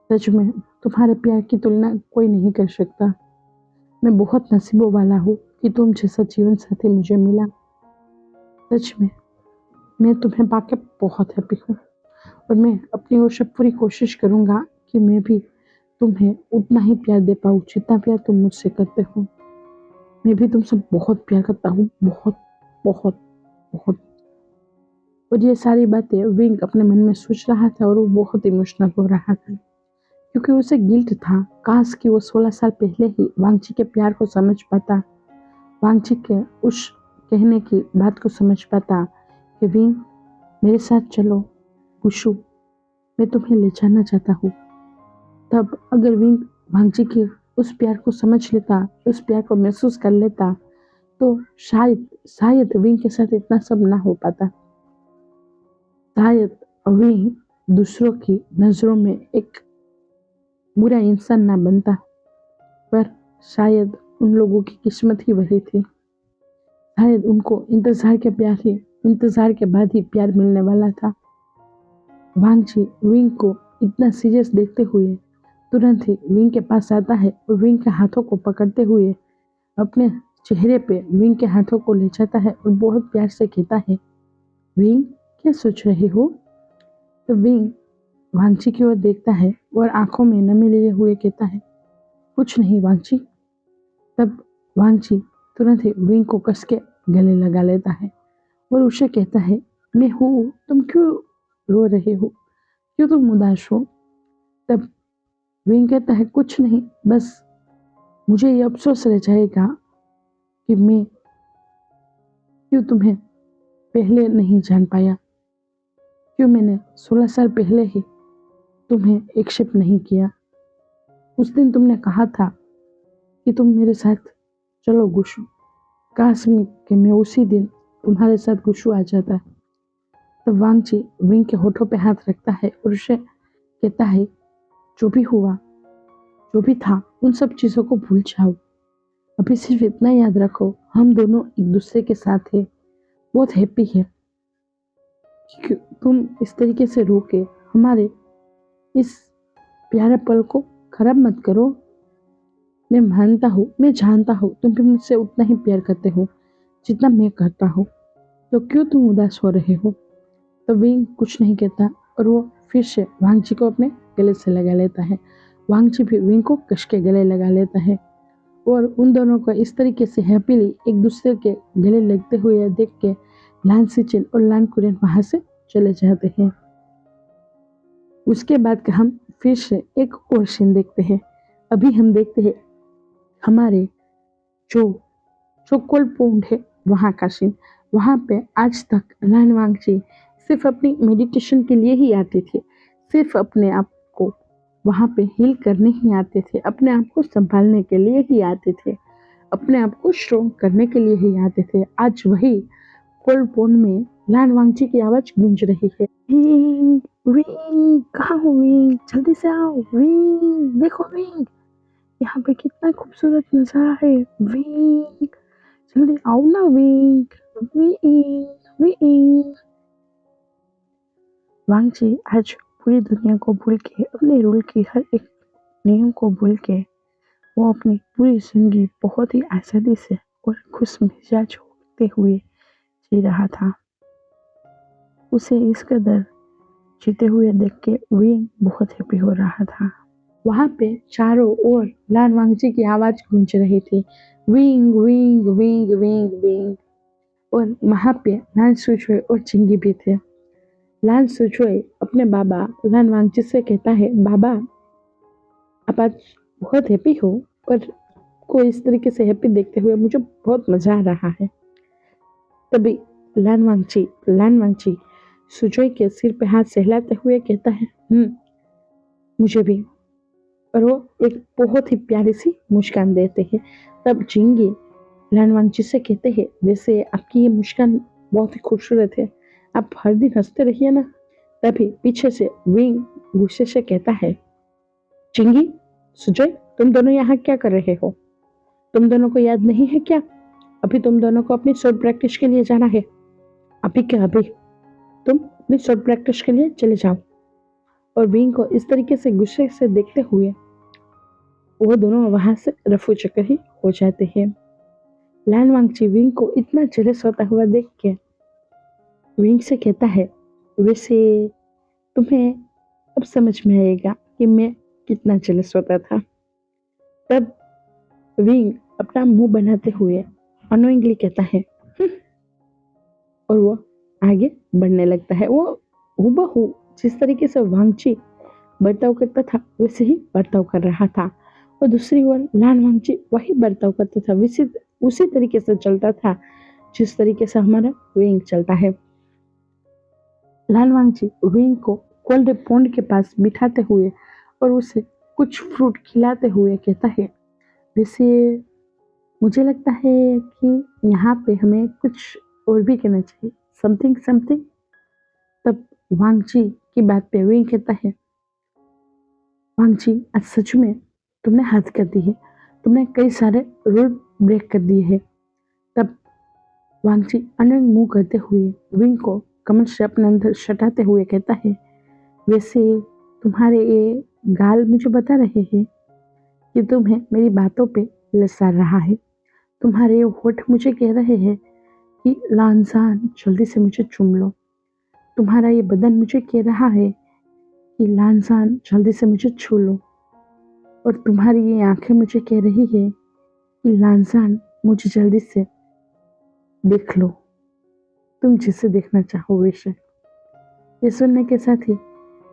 सच में तुम्हारे प्यार की तुलना कोई नहीं कर सकता। मैं बहुत नसीबों वाला हूँ कि तुम जैसा जीवन साथी मुझे मिला। सच में मैं तुम्हें पाके बहुत हैप्पी हूँ, और मैं अपनी ओर से पूरी कोशिश करूंगा कि मैं भी तुम्हें उतना ही प्यार दे पाऊँ जितना प्यार तुम मुझसे करते हो। मैं भी तुमसे बहुत प्यार करता हूँ, बहुत बहुत बहुत। और ये सारी बातें विंग अपने मन में सोच रहा था, और वो बहुत इमोशनल हो रहा था, क्योंकि उसे गिल्ट था। काश कि वो 16 साल पहले ही वांगची के प्यार को समझ पाता, वांगची के उस कहने की बात को समझ पाता कि विंग, मेरे साथ चलो, गुशु, मैं तुम्हें ले जाना चाहता हूँ। तब अगर विंग वांगची के उस प्यार को समझ लेता, उस प्यार को महसूस कर लेता, तो शायद विंग के साथ इतना सब ना हो पाता। शायद विंग दूसरों की नजरों में एक बुरा इंसान ना बनता, पर शायद उन लोगों की किस्मत ही वही थी। शायद उनको इंतजार के बाद ही प्यार मिलने वाला था। वांगची विंग को इतना सीरियस देखते हुए तुरंत ही विंग के पास आता है, और विंग के हाथों को पकड़ते हुए अपने चेहरे पे विंग के हाथों को ले जाता है और बहुत प्यार से कहता है, विंग, क्या सोच रहे हो? तो विंग वांगची की ओर देखता है और आंखों में नमी लिए हुए कहता है, कुछ नहीं वांगची। तब वांगची तुरंत ही विंग को कस के गले लगा लेता है और उसे कहता है, मैं हूँ, तुम क्यों रो रहे हो, क्यों तुम उदास हो? तब विंग कहता है, कुछ नहीं, बस मुझे ये अफसोस रह जाएगा कि मैं क्यों तुम्हें पहले नहीं जान पाया, क्यों मैंने 16 साल पहले ही तुम्हें एक्सेप्ट नहीं किया। उस दिन तुमने कहा था कि तुम मेरे साथ चलो गुशु, काश कि मैं उसी दिन तुम्हारे साथ गुशु आ जाता। तब वांगची विंग के होठों पे हाथ रखता है और उसे कहता है, जो भी हुआ, जो भी था, उन सब चीजों को भूल जाओ। अभी सिर्फ इतना याद रखो, हम दोनों एक दूसरे के साथ है, बहुत हैप्पी है। तुम इस तरीके से रो के हमारे इस प्यारे पल को खराब मत करो। मैं मानता हूँ, मैं जानता हूँ तुम भी मुझसे उतना ही प्यार करते हो जितना मैं करता हूँ, तो क्यों तुम उदास हो रहे हो? तो विंग कुछ नहीं कहता और वो फिर से वांगची को अपने गले से लगा लेता है। वांगची भी विंग को कस के गले लगा लेता है, और उन दोनों को इस तरीके से हैप्पीली एक दूसरे के गले लगते हुए देख के लान सिचिन और लान कुरेन वहां से चले जाते हैं। उसके बाद हम फिर से एक और सीन देखते हैं। अभी हम देखते हैं हमारे जो जो कोलपोंड है वहाँ का सीन। वहाँ पे आज तक लान वांगची सिर्फ अपनी मेडिटेशन के लिए ही आते थे, सिर्फ अपने आप को वहाँ पे हील करने ही आते थे, अपने आप को संभालने के लिए ही आते थे, अपने आप को स्ट्रॉन्ग करने के लिए ही आते थे। आज वही कोलपोंड में लान वांगची की आवाज गूंज रही है, विंग, विंग, कहाँ हो विंग, जल्दी से आओ विंग, देखो विंग, यहाँ पे कितना खूबसूरत नजारा है, विंग, जल्दी आओ ना विंग, विंग विंग। वांगची आज पूरी दुनिया को भूल के, अपने रूल की हर एक नियम को भूल के, वो अपनी पूरी जिंदगी बहुत ही आज़ादी से और खुश मिजाज होते हुए जी रहा था। उसे इस कदर जीते हुए देख के विंग बहुत हैप्पी हो रहा था। वहाँ पे चारों ओर लान वांगची की आवाज गूंज रही थी, wing wing wing wing wing. और वहाँ पे लान सुचुए और चिंगी भी थे। लान सुचुए अपने बाबा लान वांगची से कहता है, बाबा आप आज बहुत हैप्पी हो और को इस तरीके से हैप्पी देखते हुए मुझे बहुत मजा आ रहा है। तभी लान वांगची सुजोय के सिर पे हाथ सहलाते हुए कहता है, मुझे भी। और वो एक बहुत ही प्यारी सी मुस्कान देते हैं। तब चिंगी लान वांगची से कहते हैं, वैसे आपकी ये मुस्कान बहुत ही खूबसूरत है, आप हर दिन हंसते रहिए ना। तभी पीछे से विंग गुस्से से कहता है, चिंगी सुजोय तुम दोनों यहाँ क्या कर रहे हो? तुम दोनों को याद नहीं है क्या? अभी तुम दोनों को अपनी शॉर्ट प्रैक्टिस के लिए जाना है। अभी क्या अभी? तुम अपनी शॉर्ट प्रैक्टिस के लिए चले जाओ। और विंग को इस तरीके से गुस्से से देखते हुए वो दोनों वहां से रफू चक्कर ही हो जाते हैं। लान वांगची विंग को इतना जेलस होता हुआ देख के विंग से कहता है, वैसे तुम्हें अब समझ में आएगा कि मैं कितना जेलस होता था। तब विंग अपना मुंह बनाते हुए अनोइंगली कहता है, और वो आगे बढ़ने लगता है। वो हूबहू जिस तरीके से वांगची बर्ताव करता था वैसे ही बर्ताव कर रहा था। और दूसरी ओर लान वांगची वही बर्ताव करता था, उसी तरीके से चलता था जिस तरीके से हमारा विंग चलता है। लान वांगची विंग को कोल्ड पॉन्ड के पास बिठाते हुए और उसे कुछ फ्रूट खिलाते हुए कहता है, वैसे मुझे लगता है कि यहाँ पे हमें कुछ और भी कहना चाहिए, समथिंग समथिंग। तब वांगची की बात पे विंग कहता है, वांगची आज सच में तुमने हद कर दी है, तुमने कई सारे रूल ब्रेक कर दिए हैं। तब वांगची अनंग मुंह करते हुए विंग को कमर से अपने अंदर सटाते हुए कहता है, वैसे तुम्हारे ये गाल मुझे बता रहे हैं कि तुम्हें मेरी बातों पे लसा रहा है। तुम्हारे ये होठ मुझे कह रहे हैं कि लानजान जल्दी से मुझे चूम लो। तुम्हारा ये बदन मुझे कह रहा है कि लानजान जल्दी से मुझे छू लो। और तुम्हारी ये आंखें मुझे कह रही है कि लानजान मुझे जल्दी से देख लो, तुम जिसे देखना चाहो वैसे। ये सुनने के साथ ही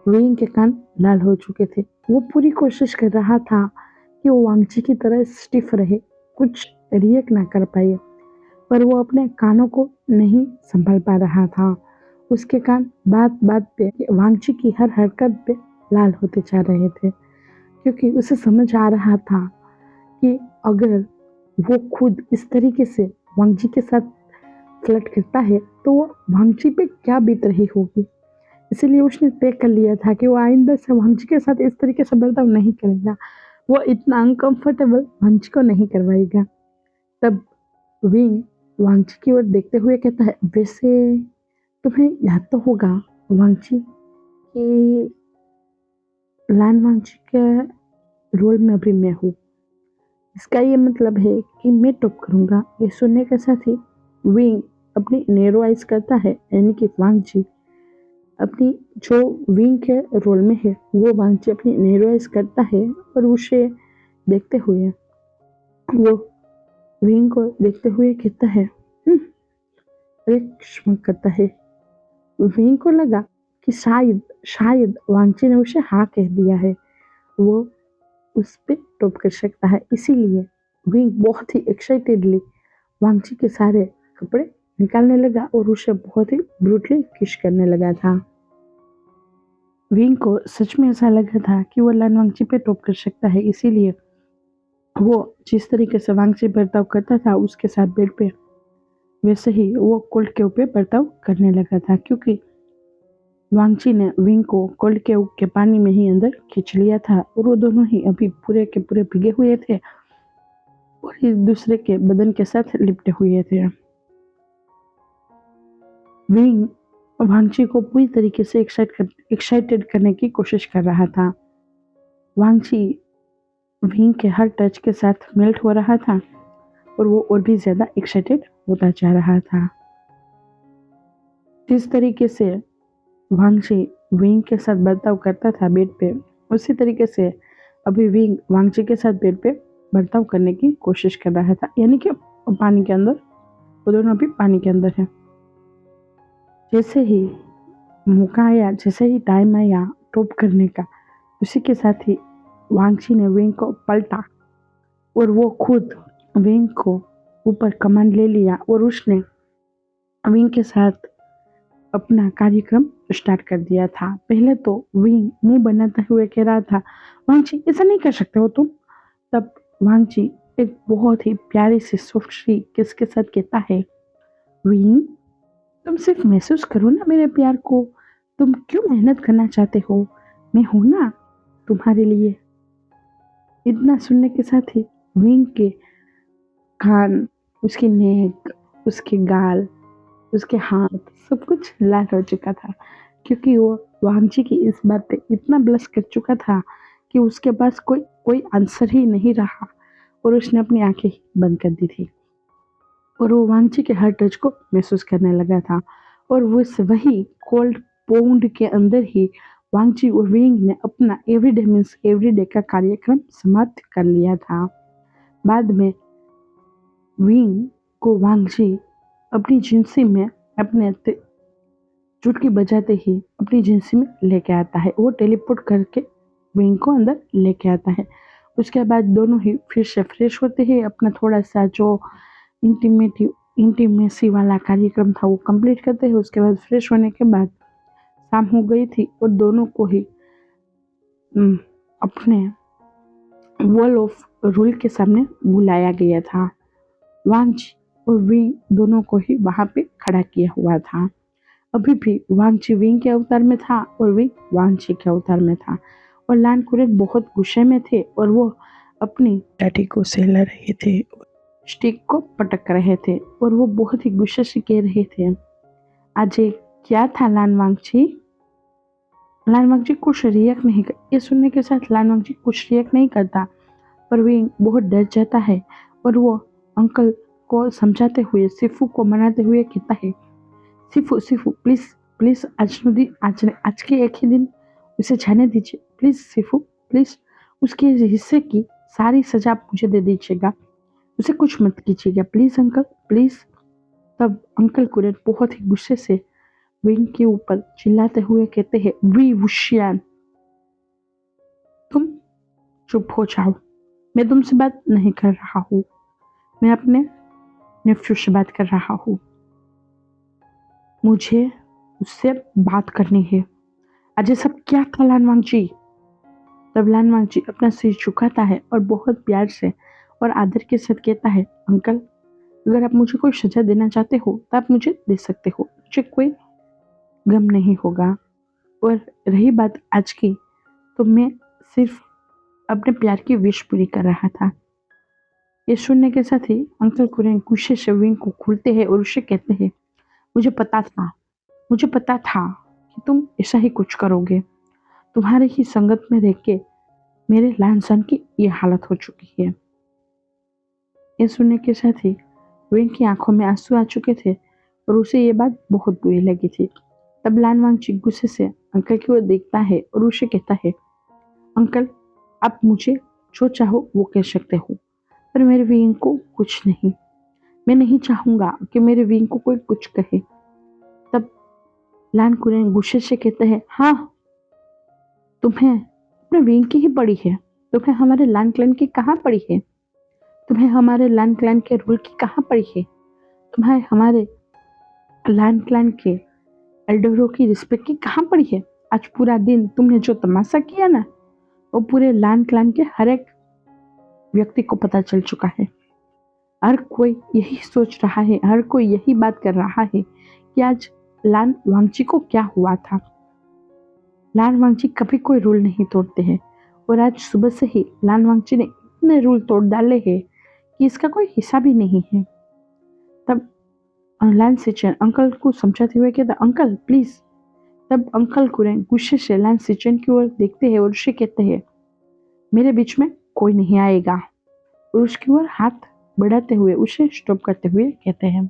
विंग के कान लाल हो चुके थे। वो पूरी कोशिश कर रहा था कि वो वांगची की तरह स्टिफ रहे, कुछ रिएक्ट ना कर पाए, पर वो अपने कानों को नहीं संभाल पा रहा था। उसके कान बात बात पे वांगची की हर हरकत पे लाल होते जा रहे थे, क्योंकि उसे समझ आ रहा था कि अगर वो खुद इस तरीके से वांगची के साथ फ्लर्ट करता है तो वो वांगची पे क्या बीत रही होगी। इसीलिए उसने तय कर लिया था कि वो आइंदा से वांगची के साथ इस तरीके से बर्ताव नहीं करेगा, वो इतना अनकंफर्टेबल वांगची को नहीं करवाएगा। तब विंग वांगची की ओर देखते हुए कहता है, वैसे तुम्हें याद तो होगा वांगची कि लान वांगची के रोल में अभी मैं हूँ, इसका ये मतलब है कि मैं टॉप करूँगा। ये सुनने के साथ ही विंग अपनी नैरो आइज करता है, यानी कि वांगची अपनी जो विंग के रोल में है वो वांगची अपनी नैरो आइज करता है और उसे देखते हुए वो विंग को देखते हुए कहता है, रिक्शमक करता है। विंग को लगा कि शायद वांगची ने उसे हाँ कह दिया है, वो उस पे टॉप कर सकता है। इसीलिए विंग बहुत ही एक्साइटेडली वांगची के सारे कपड़े निकालने लगा और उसे बहुत ही ब्रूटली किस करने लगा था। विंग को सच में ऐसा लगा था कि वो लान वांगची पे टॉप कर सकता है, इसीलिए वो जिस तरीके से वांगची बर्ताव करता था उसके साथ बेड पे, वैसे ही वो कोल्ड के ऊपर बर्ताव करने लगा था, क्योंकि वांगची ने विंग को कोल्ड के पानी में ही अंदर खींच लिया था और वो दोनों ही अभी पूरे के पूरे भीगे हुए थे और एक दूसरे के बदन के साथ लिपटे हुए थे। विंग वांगची को पूरी तरीके से एक्साइटेड करने की कोशिश कर रहा था। वांगची विंग के हर टच के साथ मेल्ट हो रहा था और वो और भी ज्यादा एक्साइटेड होता जा रहा था। जिस तरीके से वांगची विंग के साथ बर्ताव करता था बेड पे, उसी तरीके से अभी विंग वांगची के साथ बेड पे बर्ताव करने की कोशिश कर रहा था, यानी कि पानी के अंदर, वो दोनों भी पानी के अंदर है। जैसे ही मौका आया, जैसे ही टाइम आया टॉप करने का, उसी के साथ ही वांगची ने विंग को पलटा और वो खुद विंग को ऊपर कमांड ले लिया और उसने विंग के साथ अपना कार्यक्रम स्टार्ट कर दिया था। पहले तो विंग मुंह बनाते हुए कह रहा था, वांगची ऐसा नहीं कर सकते हो तुम। तब वांगची एक बहुत ही प्यारी सी सॉफ्ट सी किस के साथ कहता है, विंग तुम सिर्फ महसूस करो ना मेरे प्यार को, तुम क्यों मेहनत करना चाहते हो, मैं हूं ना तुम्हारे लिए। इतना सुनने के साथ ही विंग के कान, उसकी नेक, उसके गाल, उसके हाथ सब कुछ लाल हो चुका था, क्योंकि वो वांगची की इस बात पे इतना ब्लश कर चुका था कि उसके पास कोई कोई आंसर ही नहीं रहा और उसने अपनी आंखें ही बंद कर दी थी और वो वांगची के हर टच को महसूस करने लगा था। और वही कोल्ड पौंड के अंदर ही वांगची और विंग ने अपना एवरीडे मीन्स एवरीडे का कार्यक्रम समाप्त कर लिया था। बाद में विंग को वांगची अपनी जिंसी में अपने चुटकी बजाते ही अपनी जिंसी में लेके आता है, वो टेलीपोर्ट करके विंग को अंदर लेके आता है। उसके बाद दोनों ही फिर से फ्रेश होते हैं, अपना थोड़ा सा जो इंटीमेसी वाला कार्यक्रम था वो कंप्लीट करते हैं। उसके बाद फ्रेश होने के बाद शाम हो गई थी और दोनों को ही अपने वॉल ऑफ रूल के सामने बुलाया गया था। वांगची और विंग दोनों को ही वहां पे खड़ा किया हुआ था। अभी भी वांगची विंग के अवतार में था और विंग वांगची के अवतार में था और लान कुरेन बहुत गुस्से में थे और वो अपनी लाठी को सहला रहे थे, स्टिक को पटक रहे थे और वो बहुत ही गुस्से से कह रहे थे, आज ये क्या था लान वांगची। लान वांगची कुछ रिएक्ट नहीं कर, ये सुनने के साथ लान वांगची कुछ रिएक्ट नहीं करता, पर विंग बहुत डर जाता है और वो अंकल को समझाते हुए, सिफू को मनाते हुए कहता है, सिफू सिफू प्लीज प्लीज आज के एक ही दिन उसे जाने दीजिए, प्लीज सिफू प्लीज, उसके हिस्से की सारी सजा आप मुझे दे दीजिएगा, उसे कुछ मत कीजिएगा प्लीज अंकल प्लीज। तब अंकल कुरेन बहुत ही गुस्से से विंग के ऊपर चिल्लाते हुए कहते हैं, वी वुशियान तुम चुप हो जाओ, मैं तुमसे बात नहीं कर रहा हूँ, मैं अपने नेफ्यू से बात कर रहा हूँ, मुझे उससे बात करनी है। आज ये सब क्या था लान वांगची। तब लान वांगची अपना सिर झुकाता है और बहुत प्यार से और आदर के साथ कहता है, अंकल अगर आप मुझे कोई सजा देना चाहते हो तो आप मुझे दे सकते हो, मुझे कोई गम नहीं होगा। और रही बात आज की, तो मैं सिर्फ अपने प्यार की विश पूरी कर रहा था। ये सुनने के साथ ही अंकल कुरेन गुस्से से विंग को खोलते हैं और उसे कहते हैं, मुझे पता था कि तुम ऐसा ही कुछ करोगे, तुम्हारे ही संगत में रह के मेरे लानसन की ये हालत हो चुकी है। ये सुनने के साथ ही विंग की आंखों में आंसू आ चुके थे और उसे ये बात बहुत बुरी लगी थी। तब लान वांगची गुस्से से अंकल की ओर देखता है और उसे कहता है, अंकल आप मुझे जो चाहो वो कह सकते हो, पर मेरे विंग को कुछ नहीं, मैं नहीं चाहूंगा कि मेरे विंग को कोई कुछ कहे। तब लान कुरेन गुस्से से कहते हैं, हाँ तुम्हें अपने विंग की ही पड़ी है, तुम्हें हमारे लान क्लैन की कहाँ पड़ी है, तुम्हें हमारे लान क्लैन के रूल की कहाँ पड़ी है, तुम्हें हमारे लान क्लैन के एल्डरों की रिस्पेक्ट की कहाँ पड़ी है। आज पूरा दिन तुमने जो तमाशा किया ना, वो पूरे लान क्लैन के हर एक व्यक्ति को पता चल चुका है। हर कोई यही सोच रहा है, हर कोई यही बात कर रहा है कि आज लान वांगची को क्या हुआ था। लान वांगची कभी कोई रूल नहीं तोड़ते हैं और आज सुबह से ही लान वांगची ने इतने रूल तोड़ डाले हैं कि इसका कोई हिसाब ही नहीं है। तब लान सिचन अंकल को समझाते हुए कहता, अंकल प्लीज। तब अंकल कुरेन गुस्से से लान सिचन की ओर देखते हैं और उसे कहते हैं, मेरे बीच में कोई नहीं आएगा, और उसकी ओर हाथ बढ़ाते हुए उसे स्टॉप करते हुए कहते हैं।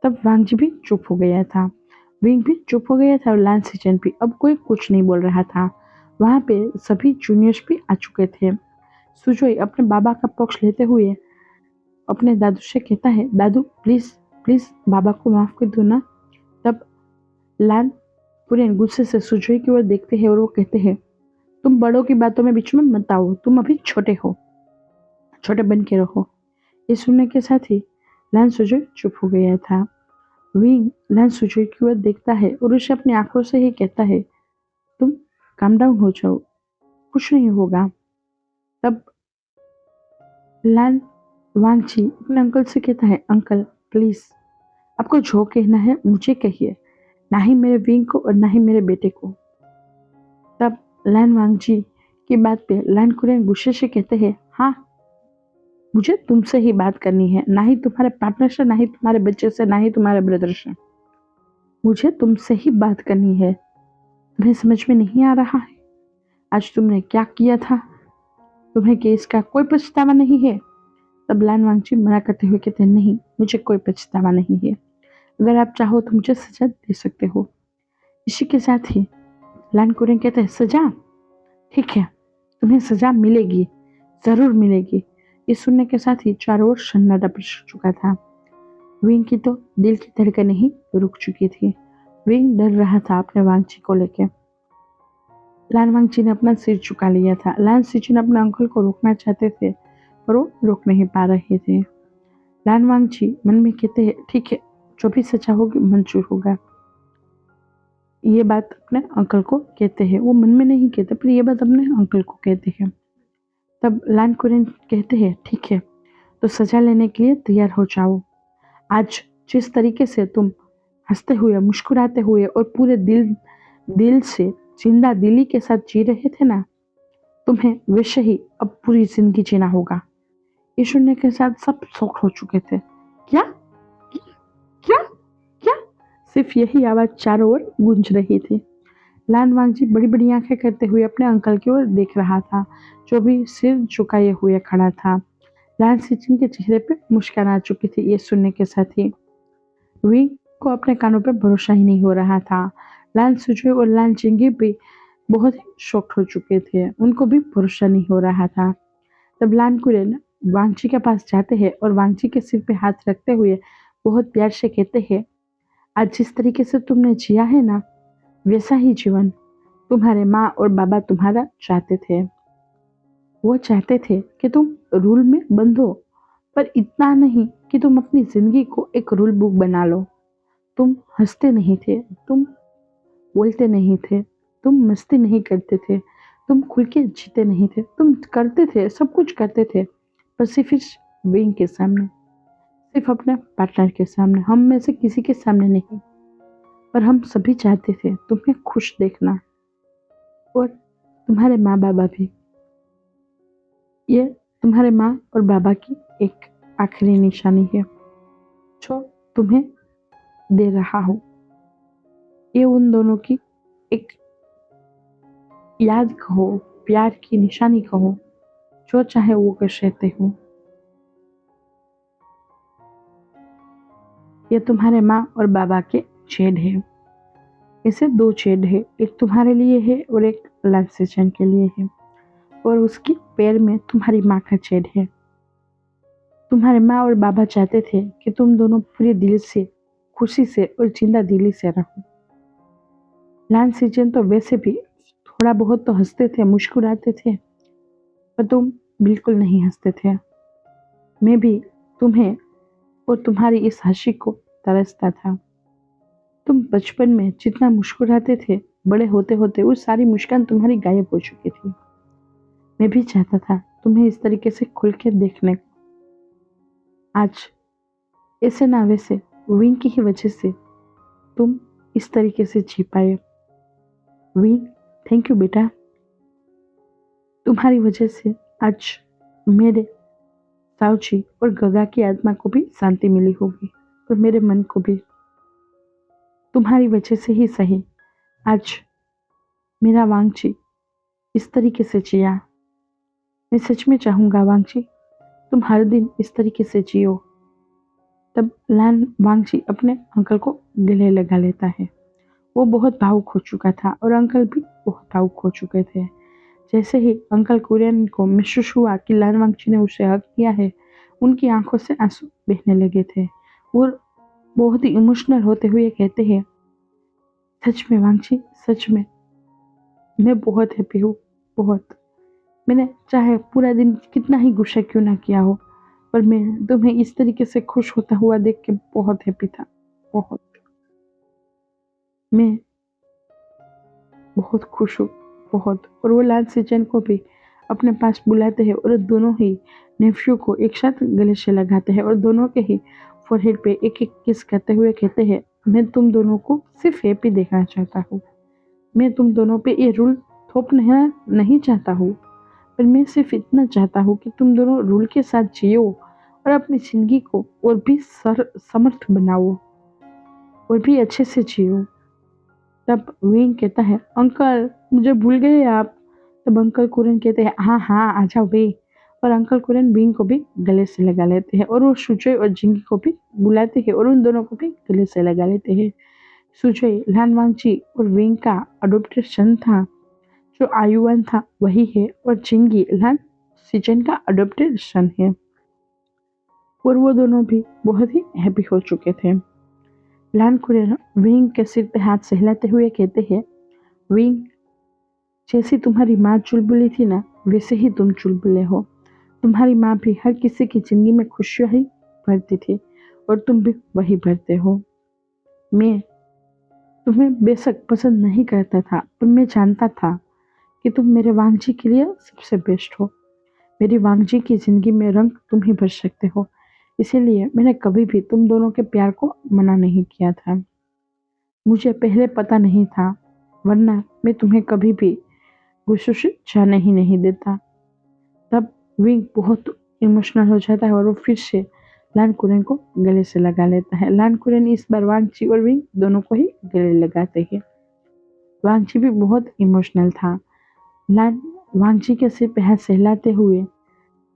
तब वांगजी भी चुप हो गया था, विंग भी चुप हो गया था और लान सिचन भी। अब कोई कुछ नहीं बोल रहा था। वहां पे सभी जूनियर्स भी आ चुके थे। सुजोई अपने बाबा का पक्ष लेते हुए अपने दादू से कहता है, दादू प्लीज प्लीज बाबा को माफ कर दो ना। तब लान पुरेन गुस्से से सुजोई की ओर देखते हैं और वो कहते हैं, तुम बड़ों की बातों में बीच में मत आओ, तुम अभी छोटे हो, छोटे बन के रहो। ये सुनने के साथ ही लान सुजोई चुप हो गया था। विंग लान सुजोई की ओर देखता है और उसे अपनी आंखों से ही कहता है, तुम काम डाउन हो जाओ, कुछ नहीं होगा। तब लान वांगची अपने अंकल से कहता है, अंकल प्लीज आपको जो कहना है मुझे कहिए, ना ही मेरे विंग को और ना ही मेरे बेटे को। तब लान वांगजी की बात पे लान कुरेन गुस्से से कहते हैं, हाँ मुझे तुमसे ही बात करनी है, ना ही तुम्हारे पार्टनर से, ना ही तुम्हारे बच्चे से, ना ही तुम्हारे ब्रदर से। मुझे तुमसे ही बात करनी है। तुम्हें समझ में नहीं आ रहा है आज तुमने क्या किया था? तुम्हें केस का कोई पछतावा नहीं है? तब लान वांगची मना करते हुए कहते हैं, नहीं मुझे कोई पछतावा नहीं है, अगर आप चाहो तो मुझे सजा दे सकते हो। इसी के साथ ही लान कुरेन कहते हैं, सजा? ठीक है, तुम्हें सजा मिलेगी, जरूर मिलेगी। ये सुनने के साथ ही चारों ओर सन्नाटा पड़ चुका था। विंग की तो दिल की धड़कनें ही रुक चुकी थी। विंग डर रहा था अपने वांगची को लेके। लान वांगची ने अपना सिर झुका लिया था। लान सिचन अपने अंकल को रोकना चाहते थे पर वो रोक नहीं पा रहे थे। लान वांगची मन में कहते हैं, ठीक है जो भी सजा होगी मंजूर होगा। ये बात अपने अंकल को कहते हैं, वो मन में नहीं कहते पर ये बात अपने अंकल को कहते हैं। तब लान कुरेन कहते हैं, ठीक है तो सजा लेने के लिए तैयार हो जाओ। आज जिस तरीके से तुम हंसते हुए, मुस्कुराते हुए और पूरे दिल से जिंदा दिली के साथ जी रहे थे ना, तुम्हें वैसे ही अब पूरी जिंदगी जीना होगा। ये सुनने के साथ सब शॉक हो चुके थे। क्या क्या क्या? सिर्फ यही आवाज चारों ओर गूंज रही थी। लान वांगजी बड़ी बड़ी आंखें करते हुए अपने अंकल की ओर देख रहा था, जो भी सिर झुकाए हुए खड़ा था। लान सिचिन के चेहरे पे मुस्कान आ चुकी थी। ये सुनने के साथ ही विंग को अपने कानों पे भरोसा ही नहीं हो रहा था। लान सुजोई और लान चिंगी भी बहुत ही शॉक्ड हो चुके थे, उनको भी भरोसा नहीं हो रहा था। तब लान कुरेन वांगची के पास जाते हैं और वांगची के सिर पे हाथ रखते हुए बहुत प्यार से कहते हैं, आज जिस तरीके से तुमने जिया है ना, वैसा ही जीवन तुम्हारे माँ और बाबा तुम्हारा चाहते थे। वो चाहते थे कि तुम रूल में बंधो, पर इतना नहीं कि तुम अपनी जिंदगी को एक रूल बुक बना लो। तुम हंसते नहीं थे, तुम बोलते नहीं थे, तुम मस्ती नहीं करते थे, तुम खुल के जीते नहीं थे, तुम करते थे, सब कुछ करते थे, पर सिर्फ इस विंग के सामने, सिर्फ अपने पार्टनर के सामने, हम में से किसी के सामने नहीं। पर हम सभी चाहते थे तुम्हें खुश देखना, और तुम्हारे माँ बाबा भी। ये तुम्हारे माँ और बाबा की एक आखिरी निशानी है जो तुम्हें दे रहा हूँ। ये उन दोनों की एक याद कहो, प्यार की निशानी कहो, जो चाहे वो कर सकते हो। ये तुम्हारे माँ और बाबा के छेद है। इसे दो छेद है, एक तुम्हारे लिए है और एक लान सिचन के लिए है, और उसकी पैर में तुम्हारी माँ का छेद है। तुम्हारे माँ और बाबा चाहते थे कि तुम दोनों पूरे दिल से, खुशी से और जिंदा दिली से रहो। लान सिचन तो वैसे भी थोड़ा बहुत तो हंसते थे, मुस्कुराते थे, पर तुम बिल्कुल नहीं हंसते थे। मैं भी तुम्हें और तुम्हारी इस हंसी को तरसता था। तुम बचपन में जितना मुस्कुराते थे, बड़े होते होते वो सारी मुस्कान तुम्हारी गायब हो चुकी थी। मैं भी चाहता था तुम्हें इस तरीके से खुल के देखने को। आज ऐसे ना वैसे विंग की ही वजह से तुम इस तरीके से जी पाए। विंग थैंक यू बेटा, तुम्हारी वजह से आज मेरे साउची और गगा की आत्मा को भी शांति मिली होगी। और मेरे मन को भी। तुम्हारी वजह से ही सही आज मेरा वांगची इस तरीके से जिया। मैं सच में चाहूंगा वांगची तुम हर दिन इस तरीके से जियो। तब लान वांगची अपने अंकल को गले लगा लेता है। वो बहुत भावुक हो चुका था और अंकल भी बहुत भावुक हो चुके थे। जैसे ही अंकल कुरियन को महसूस हुआ कि लान वांगची ने उसे हक किया है, उनकी आंखों से आंसू बहने लगे थे और बहुत ही इमोशनल होते हुए कहते हैं, सच में वांगची, सच में मैं बहुत हैप्पी हूँ, बहुत। मैंने चाहे पूरा दिन कितना ही गुस्सा क्यों ना किया हो, पर मैं तुम्हें इस तरीके से खुश होता हुआ देख के बहुत हैप्पी था, बहुत। मैं बहुत खुश हूँ, बहुत। और वो लाल सिचन को भी अपने पास बुलाते हैं और दोनों ही नेफ्यू को एक साथ गले से लगाते हैं और दोनों के ही फोरहेड पे एक एक किस करते हुए कहते हैं, मैं तुम दोनों को सिर्फ हैप्पी देखना चाहता हूँ। मैं तुम दोनों पे ये रूल थोपना नहीं चाहता हूँ, पर मैं सिर्फ इतना चाहता हूँ कि तुम दोनों रूल के साथ जियो और अपनी जिंदगी को और भी समर्थ बनाओ और भी अच्छे से जियो। तब विंग कहता है, अंकल मुझे भूल गए आप। तब अंकल कुरन कहते हैं, हाँ हाँ आ जाओ बे। और अंकल कुरन विंग को भी गले से लगा लेते हैं और वो सुजय और जिंगी को भी बुलाते हैं और उन दोनों को भी गले से लगा लेते हैं। सुजय लान वांगची और विंग का अडोप्टेड सन था, जो आयुवान था वही है, और जिंगी लान सिचन का अडोप्टेड सन है। और वो दोनों भी बहुत ही हैप्पी हो चुके थे। लान कुरन विंग के सिर पे हाथ सहलाते हुए कहते हैं, विंग जैसी तुम्हारी माँ चुलबुली थी ना, वैसे ही तुम चुलबुले हो। तुम्हारी माँ भी हर किसी की जिंदगी में खुशियां ही भरती थी और तुम भी वही भरते हो। मैं तुम्हें बेशक पसंद नहीं करता था, पर मैं जानता था कि तुम मेरे वांगजी के लिए सबसे बेस्ट हो। मेरी वांगजी की जिंदगी में रंग तुम ही भर सकते हो, इसीलिए मैंने कभी भी तुम दोनों के प्यार को मना नहीं किया था। मुझे पहले पता नहीं था, वरना मैं तुम्हें कभी भी गुस्से से जाने ही नहीं देता। तब विंग बहुत इमोशनल हो जाता है और वो फिर से लान कुरन को गले से लगा लेता है। लान कुरन इस बार वांगची और विंग दोनों को ही गले लगाते हैं। वांगची भी बहुत इमोशनल था। लान वांगची के सिर पे हाथ सहलाते हुए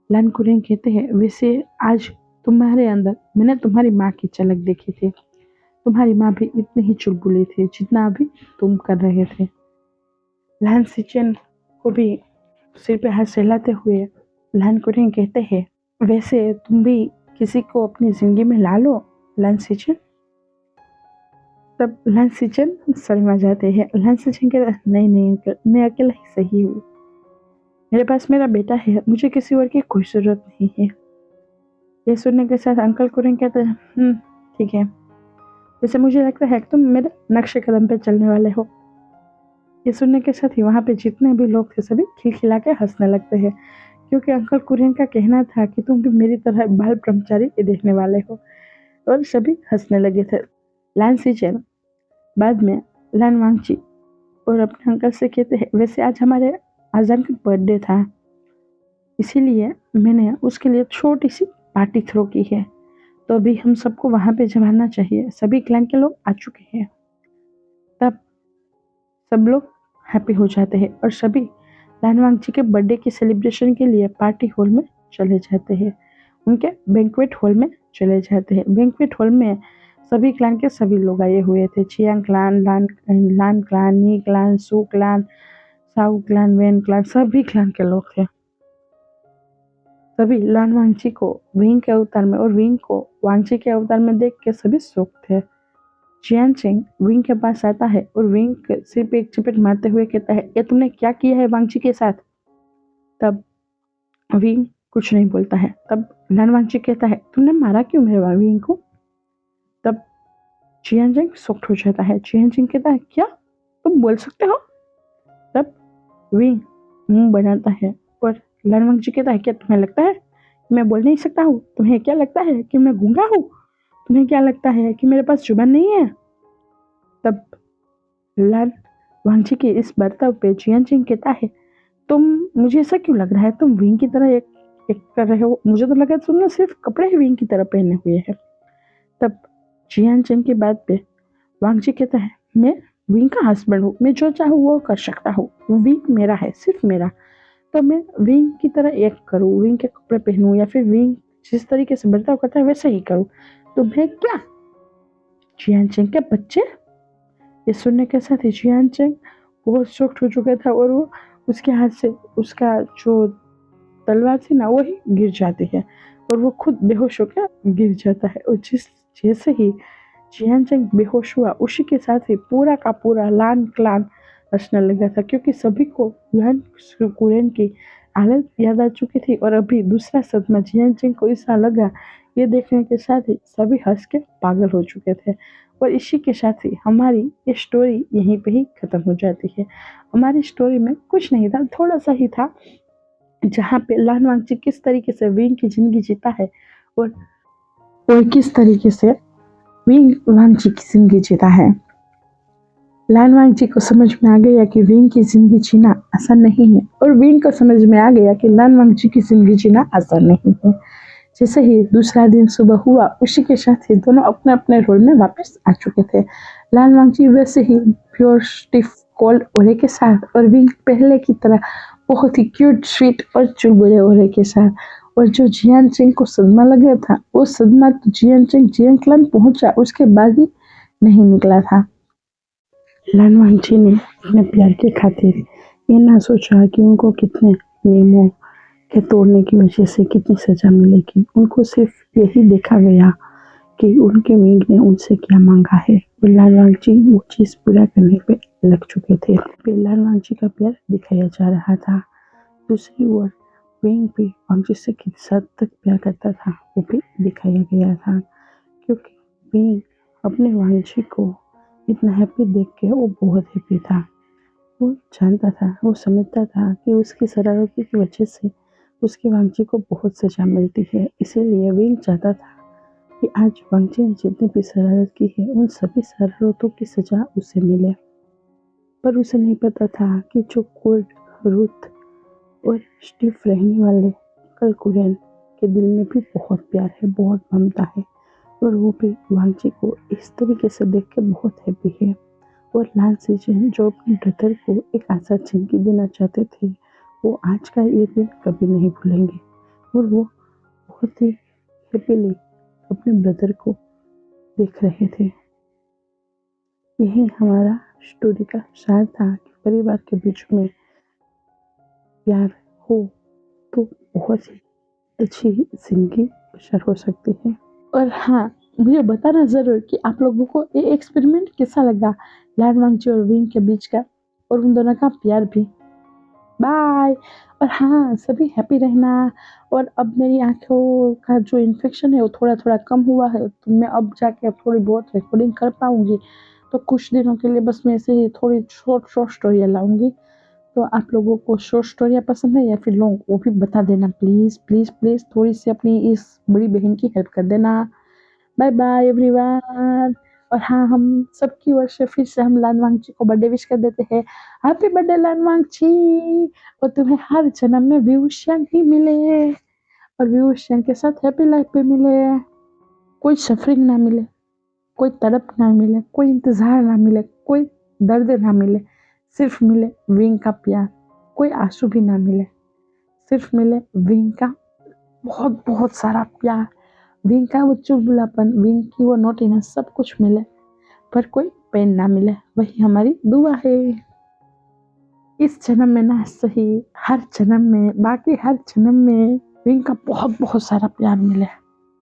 लान कुरन कहते हैं, वैसे आज तुम्हारे अंदर मैंने तुम्हारी माँ की झलक देखी थी। तुम्हारी माँ भी इतनी ही चुलबुली थी जितना अभी तुम कर रहे थे। लान सिचन को भी सिर पे हाथ सहलाते हुए लान कुरन कहते हैं, वैसे तुम भी किसी को अपनी जिंदगी में ला लो लान सिचन। तब लान सिचन शर्मा जाते हैं। लान सिचन कहते हैं, नहीं नहीं अंकल, मैं अकेला ही सही हूँ। मेरे पास मेरा बेटा है, मुझे किसी और की कोई जरूरत नहीं है। ये सुनने के साथ अंकल कुरन कहते हैं, ठीक है, वैसे मुझे लगता है कि तुम मेरे नक्शे कदम पे चलने वाले हो। ये सुनने के साथ ही वहाँ पे जितने भी लोग थे सभी खिलखिला के हंसने लगते हैं, क्योंकि अंकल कुरियन का कहना था कि तुम भी मेरी तरह बाल ब्रह्मचारी देखने वाले हो, और सभी हंसने लगे थे। लान सिचन बाद में लान वांगची और अपने अंकल से कहते हैं, वैसे आज हमारे आजान का बर्थडे था, इसीलिए मैंने उसके लिए छोटी सी पार्टी थ्रो की है, तो अभी हम सबको वहाँ पे जमाना चाहिए। सभी क्लैन के लोग आ चुके हैं। तब सब लोग हैप्पी हो जाते हैं और सभी लान वांगची के बर्थडे की सेलिब्रेशन के लिए पार्टी हॉल में चले जाते हैं। उनके बैंक्वेट हॉल में चले जाते हैं। बैंक्वेट हॉल में सभी क्लान के सभी लोग आए हुए थे। चियांग क्लान, लान क्लान, नी क्लान, सू क्लान, साउ क्लान, वेन क्लान, सभी क्लान के लोग थे। सभी लान वांगची को विंग के अवतार में और विंग को वांगची के अवतार में देख के सभी शौक थे। जियान चिंग विंग के पास आता है और विंग सिर पे एक चपेट मारते हुए कहता है, ये तुमने क्या किया है वांगची के साथ? तब विंग कुछ नहीं बोलता है। तब लान वांगची कहता है, तुमने मारा क्यों मेरे विंग को? तब जियान चिंग शॉक्ड हो जाता है। जियान चिंग कहता है, क्या तुम बोल सकते हो? तब विंग मुंह बनाता है और लान वांगची कहता है, क्या तुम्हें लगता है मैं बोल नहीं सकता हूँ? तुम्हें क्या लगता है कि मैं गूंगा हूँ? तुम्हें क्या लगता है कि मेरे पास जुबान नहीं है? तब लान वांगची के इस बर्ताव पे जियान चिंग कहता है, तुम, मुझे ऐसा क्यों लग रहा है तुम विंग की तरह एक कर रहे हो? मुझे तो लगा तुमने सिर्फ कपड़े ही विंग की तरह पहने हुए हैं। तब जियान चंग की बात पे वांगजी कहता है, मैं विंग का हस्बैंड हूँ, मैं जो चाहूँ वो कर सकता हूँ, विंग मेरा है, सिर्फ मेरा। तो मैं विंग की तरह एक्ट करूँ, विंग के कपड़े पहनूं, या फिर विंग जिस तरीके से बर्ताव करता है वैसे ही करूँ, तुम्हें क्या? जियान चंग के बच्चे। ये सुनने के साथ ही जियान चंग बहुत शॉक्ड हो चुका था, और वो उसके हाथ से उसका जो तलवार थी ना वही गिर जाती है, और वो खुद बेहोश होकर गिर जाता है। और जैसे ही जियान चंग बेहोश हुआ, उसी के साथ ही पूरा का पूरा लान क्लान हंसने लगा था, क्योंकि सभी को यान कुरेन की हालत याद आ चुकी थी, और अभी दूसरा सदमा जियान चंग को ऐसा लगा, ये देखने के साथ ही सभी हंस के पागल हो चुके थे। और इसी के साथ ही हमारी ये स्टोरी यहीं पे ही खत्म हो जाती है। हमारी स्टोरी में कुछ नहीं था, थोड़ा सा ही था, जहाँ पे लान वांगची किस तरीके से विंग की जिंदगी जीता है, और किस तरीके से विंग वांगची की जिंदगी जीता है। लान वांगची को समझ में आ गया कि विंग की जिंदगी जीना आसान नहीं है, और विंग को समझ में आ गया कि लान वांगची की जिंदगी जीना आसान नहीं है। जैसे ही दूसरा दिन सुबह हुआ, उसी के साथ ही दोनों अपने अपने रोल में वापस आ चुके थे। लान वांगची वैसे ही प्योर स्टिफ कोल्ड ओरे के साथ, और विंग पहले की तरह बहुत ही क्यूट स्वीट और चुलबुले ओरे के साथ। और जो जियान चंग को सदमा लगा था, वो सदमा तो जियान चंग जियांग क्लान पहुंचा उसके बाद ही नहीं निकला था। लान वांगची ने अपने प्यार के खातिर ये ना सोचा कि उनको कितने नियमों के तोड़ने की वजह से कितनी सजा मिलेगी। उनको सिर्फ यही देखा गया कि उनके विंग ने उनसे क्या मांगा है, और लान वांगची वो चीज पूरा करने पे लग चुके थे। लान वांगची का प्यार दिखाया जा रहा था। दूसरी ओर विंग भी वांगची से किस हद तक प्यार करता था वो भी दिखाया गया था, क्योंकि विंग अपने वांगची को इतना हैप्पी देख के वो बहुत हैप्पी था। वो जानता था, वो समझता था कि उसकी शरारतों की वजह से उसकी वांगची को बहुत सजा मिलती है। इसीलिए विंग चाहता था कि आज वांगची ने जितनी भी शरारत की है, उन सभी शरारतों की सजा उसे मिले। पर उसे नहीं पता था कि जो कोल्ड, रूथ और स्टिफ रहने वाले अंकल कुरेन के दिल में भी बहुत प्यार है, बहुत ममता है, और वो भी वांगची को इस तरीके से देख के बहुत हैप्पी है। और लान सीजन जो अपने ब्रदर को एक आजाद जिंदगी देना चाहते थे, वो आज का ये दिन कभी नहीं भूलेंगे, और वो बहुत ही हैप्पीली अपने ब्रदर को देख रहे थे। यही हमारा स्टोरी का सार था कि परिवार के बीच में प्यार हो तो बहुत ही अच्छी जिंदगी बसर हो सकती है। और हाँ, मुझे बताना ज़रूर कि आप लोगों को ये एक्सपेरिमेंट कैसा लगा, लान वांगची और विंग के बीच का, और उन दोनों का प्यार भी। बाय। और हाँ, सभी हैप्पी रहना। और अब मेरी आँखों का जो इन्फेक्शन है वो थोड़ा थोड़ा कम हुआ है, तो मैं अब जाके अब थोड़ी बहुत रिकॉर्डिंग कर पाऊँगी। तो कुछ दिनों के लिए बस मैं ऐसे ही थोड़ी शॉर्ट शॉर्ट स्टोरियाँ लाऊँगी। तो आप लोगों को शॉर्ट स्टोरियाँ पसंद है या फिर लॉन्ग, वो भी बता देना प्लीज़ प्लीज़ प्लीज़। थोड़ी सी अपनी इस बड़ी बहन की हेल्प कर देना। Bye bye everyone. और हाँ, हम सबकी ओर से फिर से हम लान वांगची को बर्थडे विश कर देते हैं। हैप्पी बर्थडे लान वांगची, और तुम्हें हर जन्म में व्यूशियन ही मिले, और व्यूशियन के साथ हैप्पी लाइफ भी मिले। कोई सफरिंग ना मिले, कोई तड़प ना मिले, कोई इंतज़ार ना मिले, कोई दर्द ना मिले, सिर्फ मिले विंग का प्यार। कोई आंसू भी ना मिले, सिर्फ मिले विंग का बहुत बहुत सारा प्यार, विंग का वो चुलबुलापन, विंग की वो नोटीनेस, सब कुछ मिले, पर कोई पेन ना मिले। वही हमारी दुआ है। इस जन्म में ना सही, हर जन्म में, बाकी हर जन्म में विंग का बहुत बहुत सारा प्यार मिले।